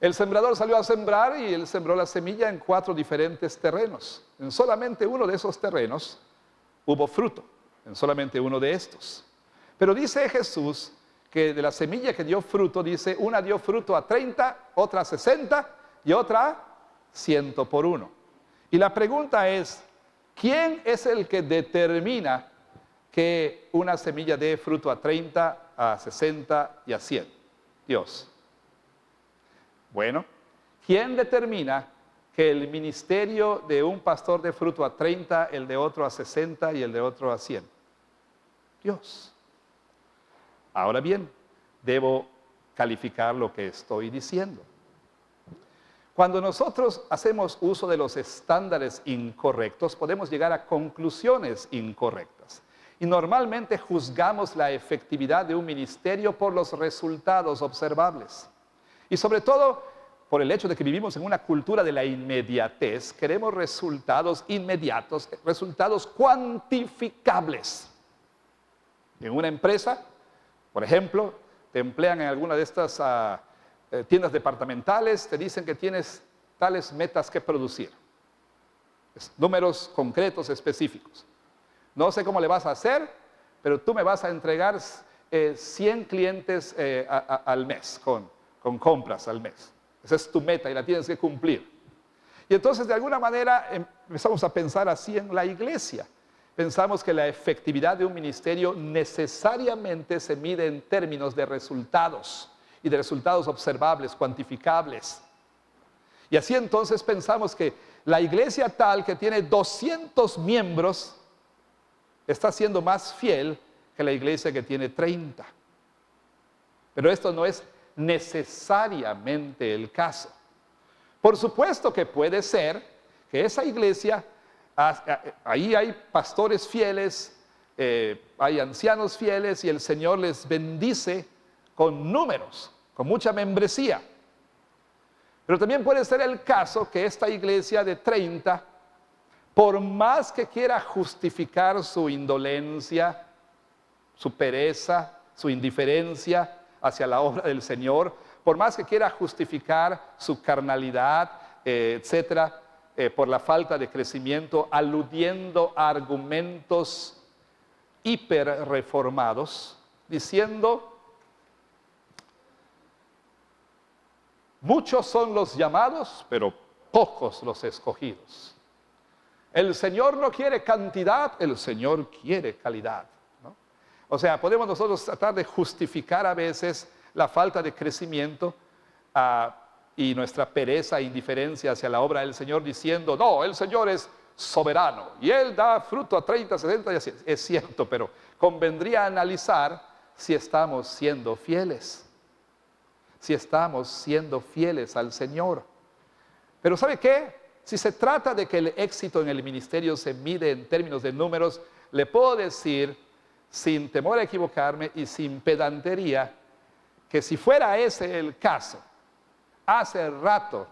El sembrador salió a sembrar y él sembró la semilla en 4 diferentes terrenos. En solamente uno de esos terrenos hubo fruto, en solamente uno de estos. Pero dice Jesús que de la semilla que dio fruto, dice, una dio fruto a 30, otra a 60 y otra a 100 por 1. Y la pregunta es, ¿quién es el que determina que una semilla dé fruto a 30, a 60 y a 100? Dios. Bueno, ¿quién determina que el ministerio de un pastor dé fruto a 30, el de otro a 60 y el de otro a 100? Dios. Ahora bien, debo calificar lo que estoy diciendo. Cuando nosotros hacemos uso de los estándares incorrectos, podemos llegar a conclusiones incorrectas. Y normalmente juzgamos la efectividad de un ministerio por los resultados observables. Y sobre todo, por el hecho de que vivimos en una cultura de la inmediatez, queremos resultados inmediatos, resultados cuantificables. En una empresa, por ejemplo, te emplean en alguna de estas tiendas departamentales, te dicen que tienes tales metas que producir. Números concretos, específicos. No sé cómo le vas a hacer, pero tú me vas a entregar 100 clientes al mes, con compras al mes. Esa es tu meta y la tienes que cumplir. Y entonces de alguna manera empezamos a pensar así en la iglesia. Pensamos que la efectividad de un ministerio necesariamente se mide en términos de resultados y de resultados observables, cuantificables. Y así entonces pensamos que la iglesia tal que tiene 200 miembros está siendo más fiel que la iglesia que tiene 30. Pero esto no es necesariamente el caso. Por supuesto que puede ser que esa iglesia, ahí hay pastores fieles, hay ancianos fieles y el Señor les bendice con números, con mucha membresía. Pero también puede ser el caso que esta iglesia de 30, por más que quiera justificar su indolencia, su pereza, su indiferencia hacia la obra del Señor, por más que quiera justificar su carnalidad, etcétera, por la falta de crecimiento, aludiendo a argumentos hiperreformados, diciendo: muchos son los llamados, pero pocos los escogidos. El Señor no quiere cantidad, el Señor quiere calidad, ¿no? O sea, podemos nosotros tratar de justificar a veces la falta de crecimiento y nuestra pereza e indiferencia hacia la obra del Señor diciendo: no, el Señor es soberano y Él da fruto a 30, 60 y así. Es cierto, pero convendría analizar si estamos siendo fieles. Si estamos siendo fieles al Señor. Pero ¿sabe qué? Si se trata de que el éxito en el ministerio se mide en términos de números, le puedo decir, sin temor a equivocarme y sin pedantería, que si fuera ese el caso, hace rato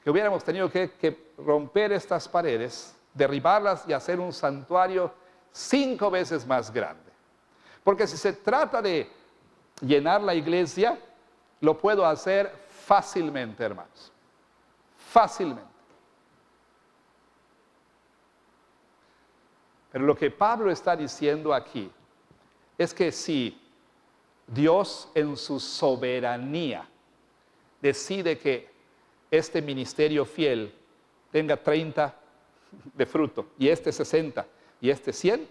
que hubiéramos tenido que romper estas paredes, derribarlas y hacer un santuario 5 veces más grande. Porque si se trata de llenar la iglesia, lo puedo hacer fácilmente, hermanos. Fácilmente. Pero lo que Pablo está diciendo aquí es que si Dios en su soberanía decide que este ministerio fiel tenga 30 de fruto y este 60 y este 100,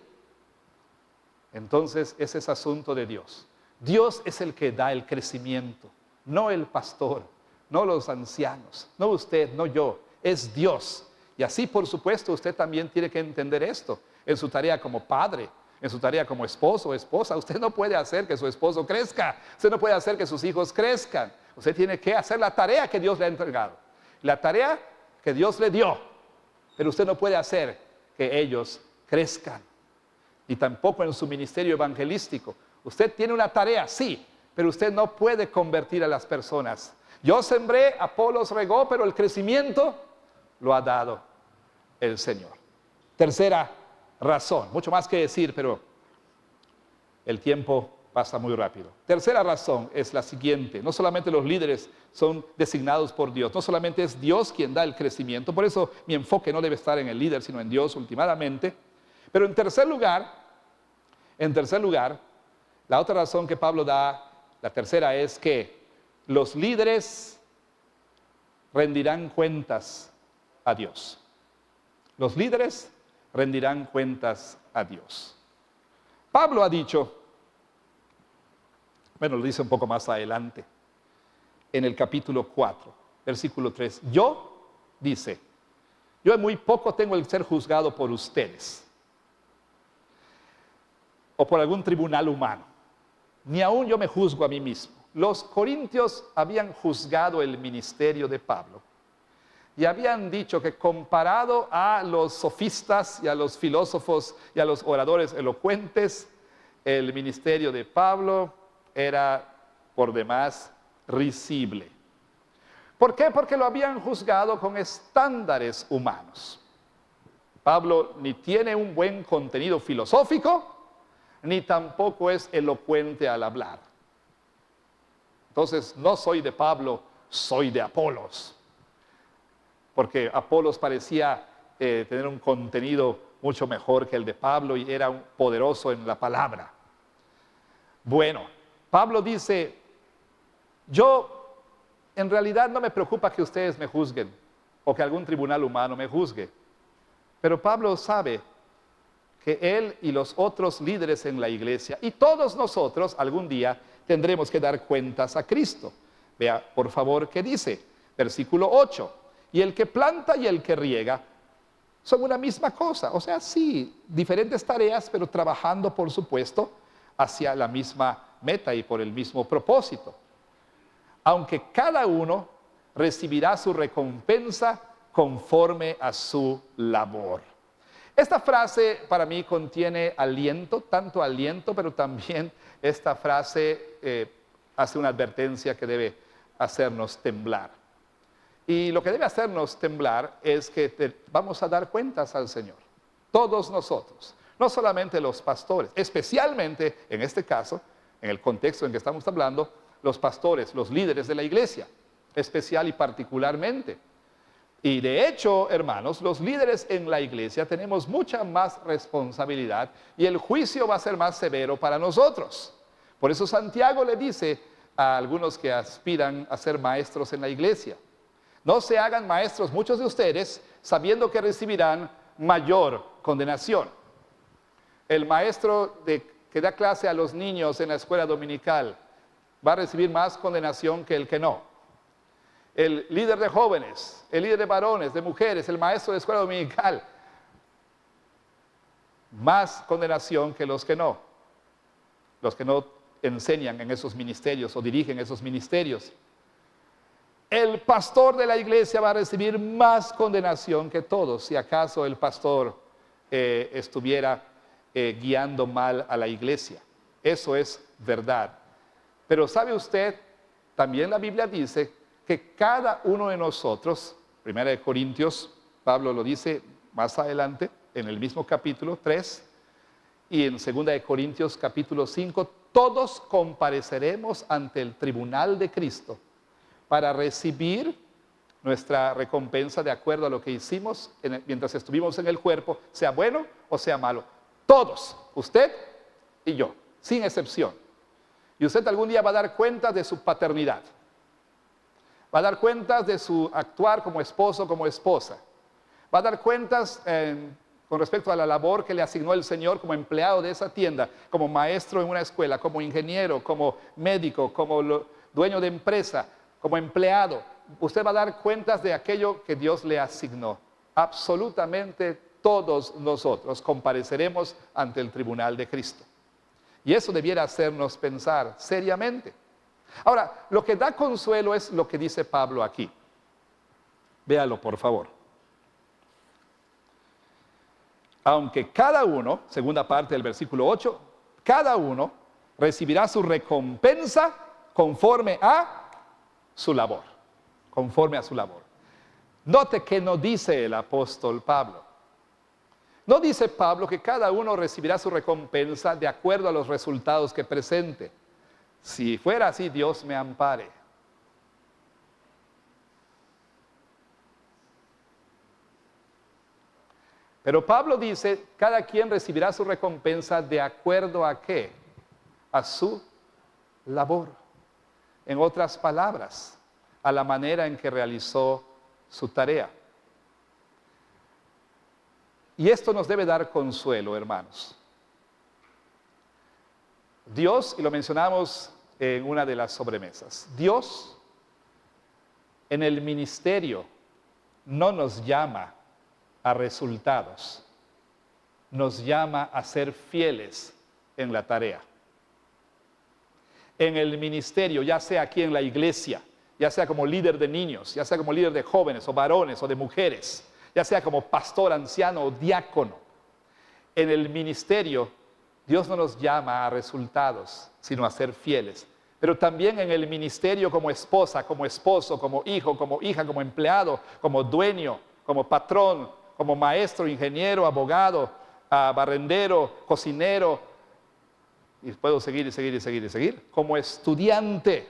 entonces ese es asunto de Dios. Dios es el que da el crecimiento, no el pastor, no los ancianos, no usted, no yo, es Dios. Y así, por supuesto, usted también tiene que entender esto en su tarea como padre, en su tarea como esposo o esposa. Usted no puede hacer que su esposo crezca, usted no puede hacer que sus hijos crezcan. Usted tiene que hacer la tarea que Dios le ha entregado, la tarea que Dios le dio, pero usted no puede hacer que ellos crezcan. Y tampoco en su ministerio evangelístico. Usted tiene una tarea, sí, pero usted no puede convertir a las personas. Yo sembré, Apolos regó, pero el crecimiento lo ha dado el Señor. Tercera razón, mucho más que decir, pero el tiempo pasa muy rápido. Tercera razón es la siguiente: no solamente los líderes son designados por Dios, no solamente es Dios quien da el crecimiento, por eso mi enfoque no debe estar en el líder, sino en Dios últimamente. Pero en tercer lugar, la otra razón que Pablo da, la tercera, es que los líderes rendirán cuentas a Dios. Los líderes rendirán cuentas a Dios. Pablo ha dicho, bueno, lo dice un poco más adelante, en el capítulo 4, versículo 3. Dice, yo en muy poco tengo el ser juzgado por ustedes o por algún tribunal humano. Ni aún yo me juzgo a mí mismo. Los corintios habían juzgado el ministerio de Pablo y habían dicho que comparado a los sofistas y a los filósofos y a los oradores elocuentes, el ministerio de Pablo era por demás risible. ¿Por qué? Porque lo habían juzgado con estándares humanos. Pablo ni tiene un buen contenido filosófico, ni tampoco es elocuente al hablar. Entonces, no soy de Pablo, soy de Apolos. Porque Apolos parecía tener un contenido mucho mejor que el de Pablo y era un poderoso en la palabra. Bueno, Pablo dice, yo en realidad no me preocupa que ustedes me juzguen. o que algún tribunal humano me juzgue. Pero Pablo sabe que él y los otros líderes en la iglesia y todos nosotros algún día tendremos que dar cuentas a Cristo. Vea, por favor, ¿qué dice? Versículo 8. Y el que planta y el que riega son una misma cosa. O sea, sí, diferentes tareas, pero trabajando, por supuesto, hacia la misma meta y por el mismo propósito. Aunque cada uno recibirá su recompensa conforme a su labor. Esta frase para mí contiene aliento, tanto aliento, pero también esta frase hace una advertencia que debe hacernos temblar. Y lo que debe hacernos temblar es que vamos a dar cuentas al Señor, todos nosotros, no solamente los pastores, especialmente en este caso, en el contexto en que estamos hablando, los pastores, los líderes de la iglesia, especial y particularmente. Y de hecho, hermanos, los líderes en la iglesia tenemos mucha más responsabilidad y el juicio va a ser más severo para nosotros. Por eso Santiago le dice a algunos que aspiran a ser maestros en la iglesia: no se hagan maestros muchos de ustedes sabiendo que recibirán mayor condenación. El maestro que da clase a los niños en la escuela dominical va a recibir más condenación que el que no. El líder de jóvenes, el líder de varones, de mujeres, el maestro de escuela dominical, más condenación que los que no enseñan en esos ministerios o dirigen esos ministerios. El pastor de la iglesia va a recibir más condenación que todos, si acaso el pastor estuviera guiando mal a la iglesia. Eso es verdad. Pero ¿sabe usted? También la Biblia dice que cada uno de nosotros, 1 Corintios, Pablo lo dice más adelante, en el mismo capítulo 3, y en 2 Corintios capítulo 5, todos compareceremos ante el tribunal de Cristo para recibir nuestra recompensa de acuerdo a lo que hicimos mientras estuvimos en el cuerpo, sea bueno o sea malo. Todos, usted y yo, sin excepción. Y usted algún día va a dar cuenta de su paternidad. Va a dar cuentas de su actuar como esposo, como esposa. Va a dar cuentas con respecto a la labor que le asignó el Señor como empleado de esa tienda, como maestro en una escuela, como ingeniero, como médico, como dueño de empresa, como empleado. Usted va a dar cuentas de aquello que Dios le asignó. Absolutamente todos nosotros compareceremos ante el tribunal de Cristo. Y eso debiera hacernos pensar seriamente. Ahora, lo que da consuelo es lo que dice Pablo aquí. Véalo, por favor. Aunque cada uno, segunda parte del versículo 8, cada uno recibirá su recompensa conforme a su labor. Conforme a su labor. Note que no dice el apóstol Pablo. No dice Pablo que cada uno recibirá su recompensa de acuerdo a los resultados que presente. Si fuera así, Dios me ampare. Pero Pablo dice, cada quien recibirá su recompensa de acuerdo a ¿qué? A su labor. En otras palabras, a la manera en que realizó su tarea. Y esto nos debe dar consuelo, hermanos. Dios, y lo mencionamos en una de las sobremesas, Dios en el ministerio no nos llama a resultados, nos llama a ser fieles en la tarea. En el ministerio, ya sea aquí en la iglesia, ya sea como líder de niños, ya sea como líder de jóvenes o varones o de mujeres, ya sea como pastor, anciano o diácono, en el ministerio Dios no nos llama a resultados, sino a ser fieles. Pero también en el ministerio como esposa, como esposo, como hijo, como hija, como empleado, como dueño, como patrón, como maestro, ingeniero, abogado, barrendero, cocinero, y puedo seguir y seguir y seguir y seguir, como estudiante.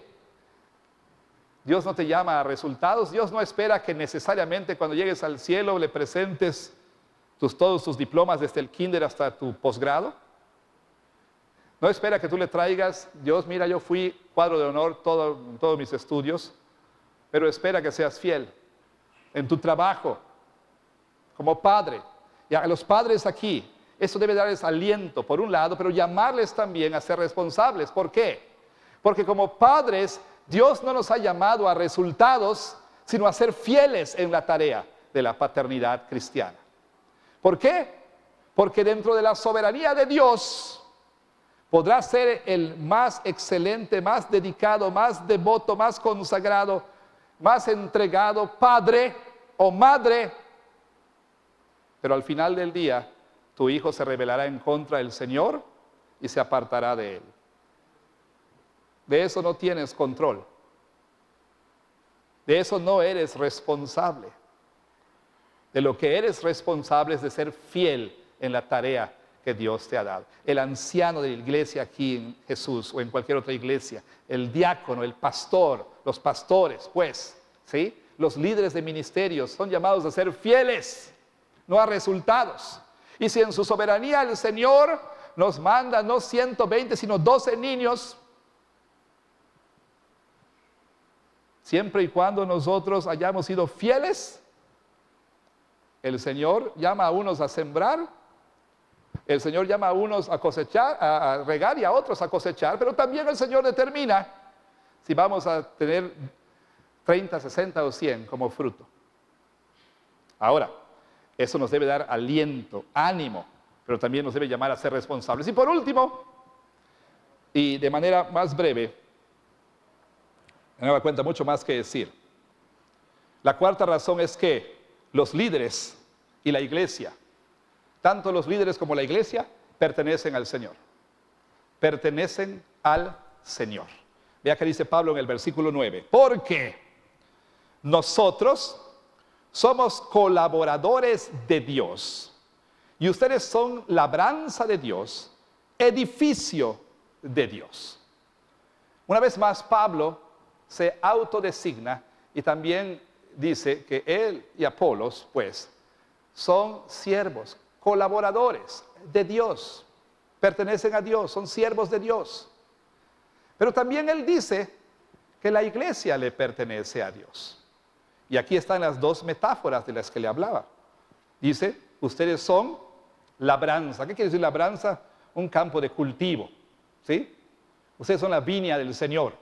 Dios no te llama a resultados. Dios no espera que necesariamente cuando llegues al cielo le presentes todos tus diplomas desde el kinder hasta tu posgrado. No espera que tú le traigas, Dios, mira, yo fui cuadro de honor todos mis estudios, pero espera que seas fiel. en tu trabajo, como padre. Y a los padres aquí, eso debe darles aliento, por un lado, pero llamarles también a ser responsables. ¿Por qué? Porque como padres, Dios no nos ha llamado a resultados, sino a ser fieles en la tarea de la paternidad cristiana. ¿Por qué? Porque dentro de la soberanía de Dios, podrás ser el más excelente, más dedicado, más devoto, más consagrado, más entregado padre o madre, pero al final del día, tu hijo se rebelará en contra del Señor y se apartará de Él. De eso no tienes control. De eso no eres responsable. De lo que eres responsable es de ser fiel en la tarea que Dios te ha dado. El anciano de la iglesia aquí en Jesús o en cualquier otra iglesia, el diácono, el pastor, los pastores, pues, ¿sí? Los líderes de ministerios son llamados a ser fieles, no a resultados. Y si en su soberanía el Señor nos manda no 120, sino 12 niños, siempre y cuando nosotros hayamos sido fieles, el Señor llama a unos a sembrar, el Señor llama a unos a cosechar, a regar y a otros a cosechar, pero también el Señor determina si vamos a tener 30, 60 o 100 como fruto. Ahora, eso nos debe dar aliento, ánimo, pero también nos debe llamar a ser responsables. Y por último, y de manera más breve, me da cuenta mucho más que decir. La cuarta razón es que los líderes y la iglesia, tanto los líderes como la iglesia, pertenecen al Señor. Pertenecen al Señor. Vea que dice Pablo en el versículo 9. Porque nosotros somos colaboradores de Dios y ustedes son labranza de Dios, edificio de Dios. Una vez más, Pablo se autodesigna y también dice que él y Apolos, pues, son siervos, colaboradores de Dios, pertenecen a Dios, son siervos de Dios. Pero también él dice que la iglesia le pertenece a Dios. Y aquí están las dos metáforas de las que le hablaba. Dice, ustedes son labranza. ¿Qué quiere decir labranza? Un campo de cultivo, ¿sí? Ustedes son la viña del Señor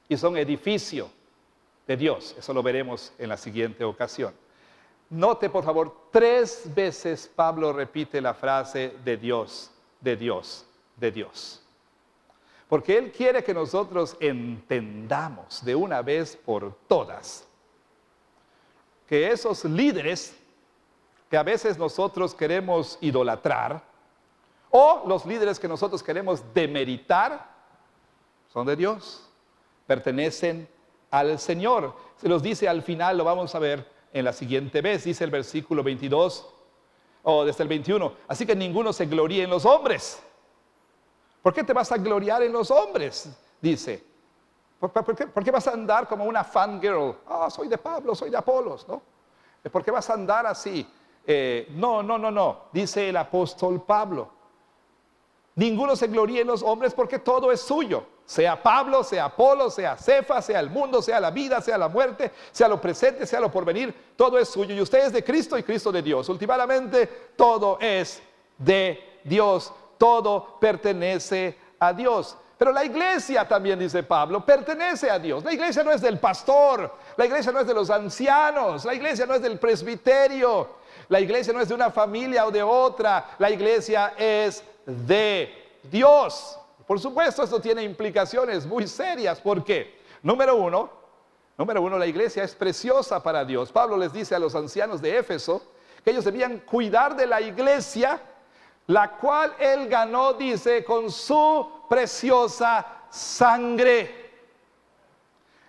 y son edificio de Dios. Eso lo veremos en la siguiente ocasión. Note, por favor, 3 veces Pablo repite la frase de Dios, de Dios, de Dios. Porque él quiere que nosotros entendamos de una vez por todas que esos líderes que a veces nosotros queremos idolatrar o los líderes que nosotros queremos demeritar son de Dios, pertenecen al Señor. Se los dice al final, lo vamos a ver en la siguiente vez, dice el versículo 22 o desde el 21. Así que ninguno se gloríe en los hombres. ¿Por qué te vas a gloriar en los hombres? Dice. ¿Por qué vas a andar como una fangirl? Soy de Pablo, soy de Apolos, ¿no? ¿Por qué vas a andar así? No. Dice el apóstol Pablo. Ninguno se gloríe en los hombres porque todo es suyo. Sea Pablo, sea Apolos, sea Cefas, sea el mundo, sea la vida, sea la muerte, sea lo presente, sea lo porvenir. Todo es suyo. Y usted es de Cristo y Cristo de Dios. Últimamente, todo es de Dios. Todo pertenece a Dios. Pero la iglesia también, dice Pablo, pertenece a Dios. La iglesia no es del pastor, la iglesia no es de los ancianos, la iglesia no es del presbiterio, la iglesia no es de una familia o de otra, la iglesia es de Dios. Por supuesto, esto tiene implicaciones muy serias. ¿Por qué? Número uno, la iglesia es preciosa para Dios. Pablo les dice a los ancianos de Éfeso que ellos debían cuidar de la iglesia, la cual él ganó, dice, con su preciosa sangre.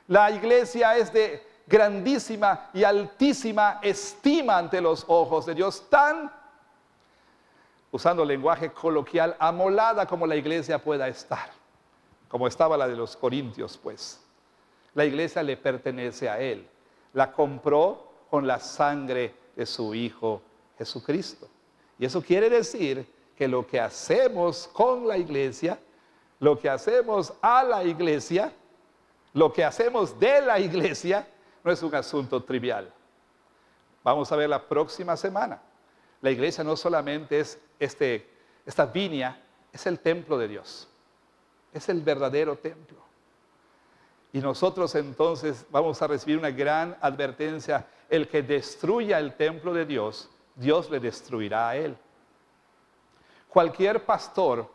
La iglesia es de grandísima y altísima estima ante los ojos de Dios, tan, usando lenguaje coloquial, amolada como la iglesia pueda estar, como estaba la de los corintios, pues. La iglesia le pertenece a él, la compró con la sangre de su Hijo Jesucristo. Y eso quiere decir que lo que hacemos con la iglesia, lo que hacemos a la iglesia, lo que hacemos de la iglesia, no es un asunto trivial. vamos a ver la próxima semana. La iglesia no solamente es esta viña, es el templo de Dios. Es el verdadero templo. Y nosotros entonces vamos a recibir una gran advertencia. El que destruya el templo de Dios, Dios le destruirá a él. Cualquier pastor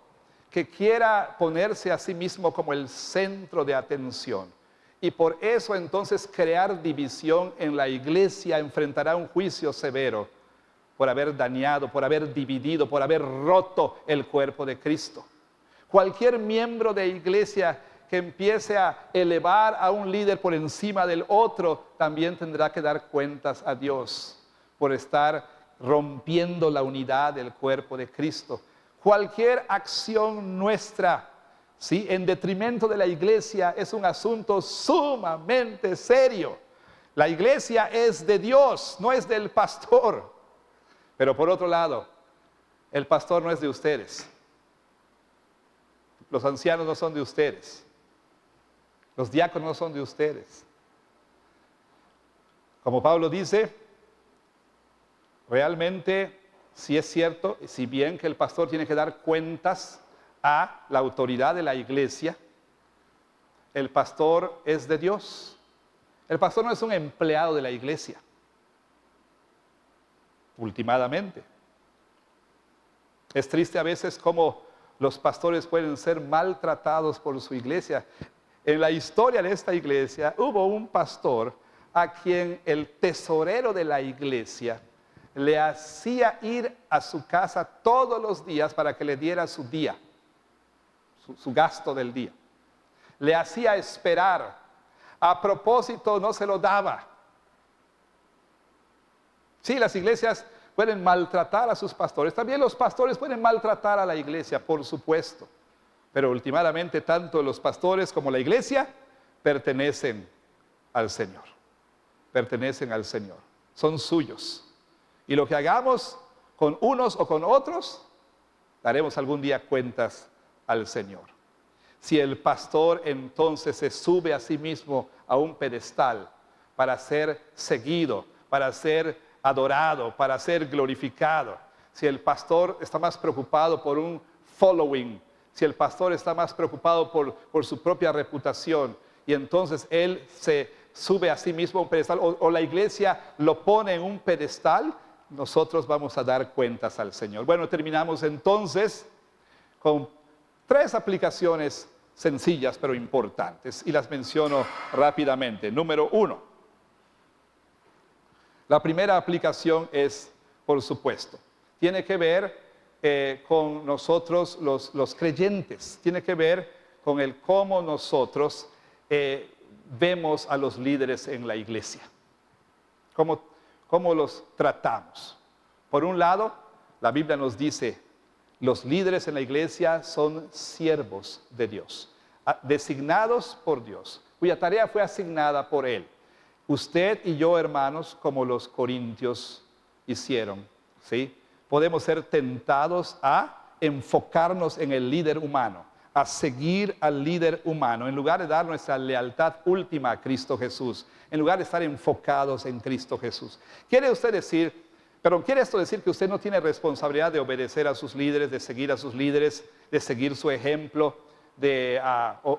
que quiera ponerse a sí mismo como el centro de atención y por eso entonces crear división en la iglesia, enfrentará un juicio severo por haber dañado, por haber dividido, por haber roto el cuerpo de Cristo. Cualquier miembro de iglesia que empiece a elevar a un líder por encima del otro, también tendrá que dar cuentas a Dios por estar rompiendo la unidad del cuerpo de Cristo. Cualquier acción nuestra, ¿sí?, en detrimento de la iglesia es un asunto sumamente serio. La iglesia es de Dios, no es del pastor. Pero por otro lado, el pastor no es de ustedes. Los ancianos no son de ustedes. Los diáconos no son de ustedes. Como Pablo dice, realmente, si es cierto, si bien que el pastor tiene que dar cuentas a la autoridad de la iglesia, el pastor es de Dios. El pastor no es un empleado de la iglesia. Últimamente. Es triste a veces cómo los pastores pueden ser maltratados por su iglesia. En la historia de esta iglesia hubo un pastor a quien el tesorero de la iglesia le hacía ir a su casa todos los días para que le diera su día, su gasto del día. Le hacía esperar. A propósito, no se lo daba. Sí, las iglesias pueden maltratar a sus pastores. También los pastores pueden maltratar a la iglesia, por supuesto. Pero últimamente tanto los pastores como la iglesia pertenecen al Señor. Pertenecen al Señor. Son suyos. Y lo que hagamos con unos o con otros, daremos algún día cuentas al Señor. Si el pastor entonces se sube a sí mismo a un pedestal para ser seguido, para ser adorado, para ser glorificado, si el pastor está más preocupado por un following, si el pastor está más preocupado por su propia reputación y entonces él se sube a sí mismo a un pedestal o la iglesia lo pone en un pedestal, nosotros vamos a dar cuentas al Señor. Bueno, terminamos entonces con 3 aplicaciones sencillas pero importantes y las menciono rápidamente. Número 1. La primera aplicación es, por supuesto, tiene que ver con nosotros los creyentes, tiene que ver con el cómo nosotros vemos a los líderes en la iglesia, cómo los tratamos. Por un lado, la Biblia nos dice, los líderes en la iglesia son siervos de Dios, designados por Dios, cuya tarea fue asignada por Él. Usted y yo, hermanos, como los corintios hicieron, ¿sí?, podemos ser tentados a enfocarnos en el líder humano, a seguir al líder humano, en lugar de dar nuestra lealtad última a Cristo Jesús, en lugar de estar enfocados en Cristo Jesús. ¿Quiere esto decir que usted no tiene responsabilidad de obedecer a sus líderes, de seguir a sus líderes, de seguir su ejemplo, de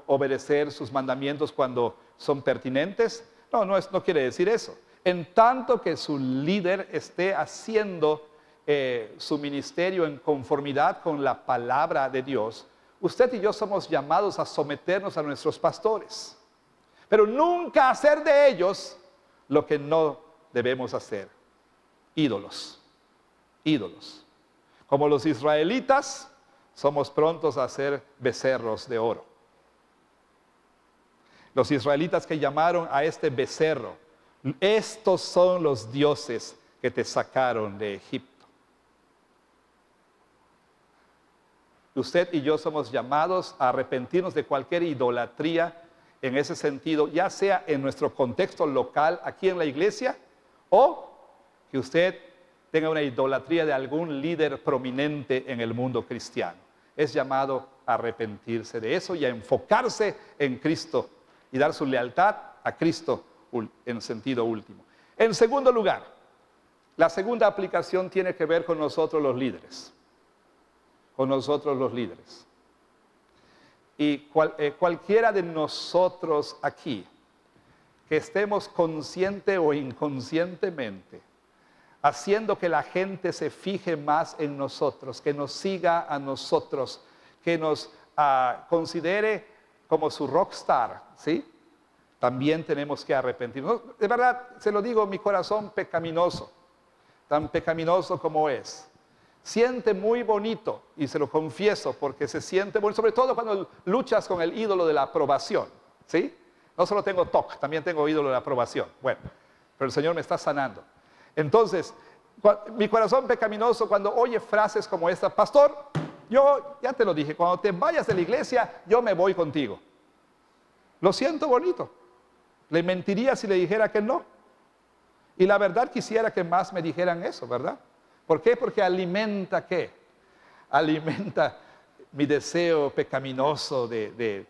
obedecer sus mandamientos cuando son pertinentes? No quiere decir eso. En tanto que su líder esté haciendo su ministerio en conformidad con la palabra de Dios, usted y yo somos llamados a someternos a nuestros pastores, pero nunca hacer de ellos lo que no debemos hacer: ídolos. Como los israelitas, somos prontos a hacer becerros de oro. Los israelitas que llamaron a este becerro, estos son los dioses que te sacaron de Egipto. Usted y yo somos llamados a arrepentirnos de cualquier idolatría en ese sentido, ya sea en nuestro contexto local, aquí en la iglesia, o que usted tenga una idolatría de algún líder prominente en el mundo cristiano. Es llamado a arrepentirse de eso y a enfocarse en Cristo y dar su lealtad a Cristo en sentido último. En segundo lugar, La segunda aplicación tiene que ver con nosotros los líderes. Con nosotros los líderes. Y cualquiera de nosotros aquí, que estemos consciente o inconscientemente, haciendo que la gente se fije más en nosotros, que nos siga a nosotros, que nos considere como su rockstar, ¿sí? También tenemos que arrepentirnos. De verdad, se lo digo, mi corazón pecaminoso, tan pecaminoso como es, siente muy bonito, y se lo confieso porque se siente bonito, sobre todo cuando luchas con el ídolo de la aprobación, ¿sí? No solo tengo TOC, también tengo ídolo de la aprobación. Bueno, pero el Señor me está sanando. Entonces, mi corazón pecaminoso cuando oye frases como esta: pastor, yo ya te lo dije, cuando te vayas de la iglesia, yo me voy contigo. Lo siento bonito. Le mentiría si le dijera que no. Y la verdad quisiera que más me dijeran eso, ¿verdad? ¿Por qué? Porque alimenta ¿qué? Alimenta mi deseo pecaminoso de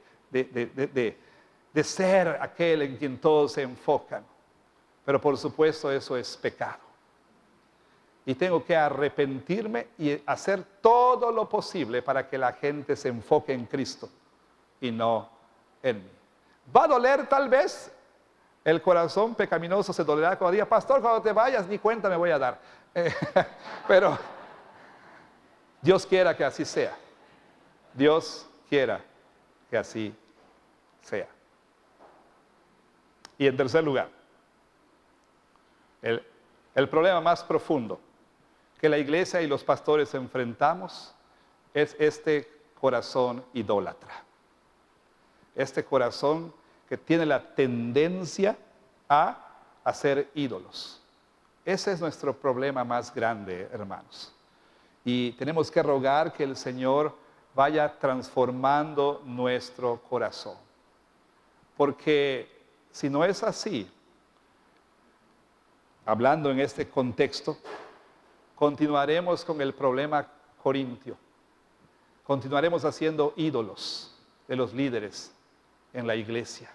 ser aquel en quien todos se enfocan. Pero por supuesto eso es pecado. Y tengo que arrepentirme y hacer todo lo posible para que la gente se enfoque en Cristo y no en mí. ¿Va a doler tal vez? El corazón pecaminoso se dolerá cuando diga: pastor, cuando te vayas ni cuenta me voy a dar. Pero Dios quiera que así sea. Dios quiera que así sea. Y en tercer lugar, el problema más profundo que la iglesia y los pastores enfrentamos es este corazón idólatra. Este corazón que tiene la tendencia a hacer ídolos. Ese es nuestro problema más grande, hermanos. Y tenemos que rogar que el Señor vaya transformando nuestro corazón. Porque si no es así, hablando en este contexto, continuaremos con el problema corintio. Continuaremos haciendo ídolos de los líderes en la iglesia.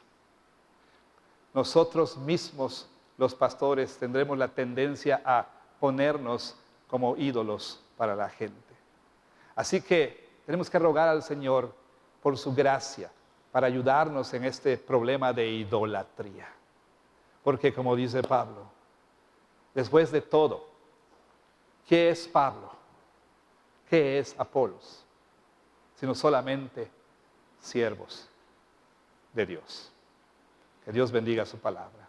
Nosotros mismos, los pastores, tendremos la tendencia a ponernos como ídolos para la gente. Así que tenemos que rogar al Señor por su gracia para ayudarnos en este problema de idolatría. Porque como dice Pablo, después de todo, ¿qué es Pablo? ¿Qué es Apolos? Sino solamente siervos de Dios. Que Dios bendiga su palabra.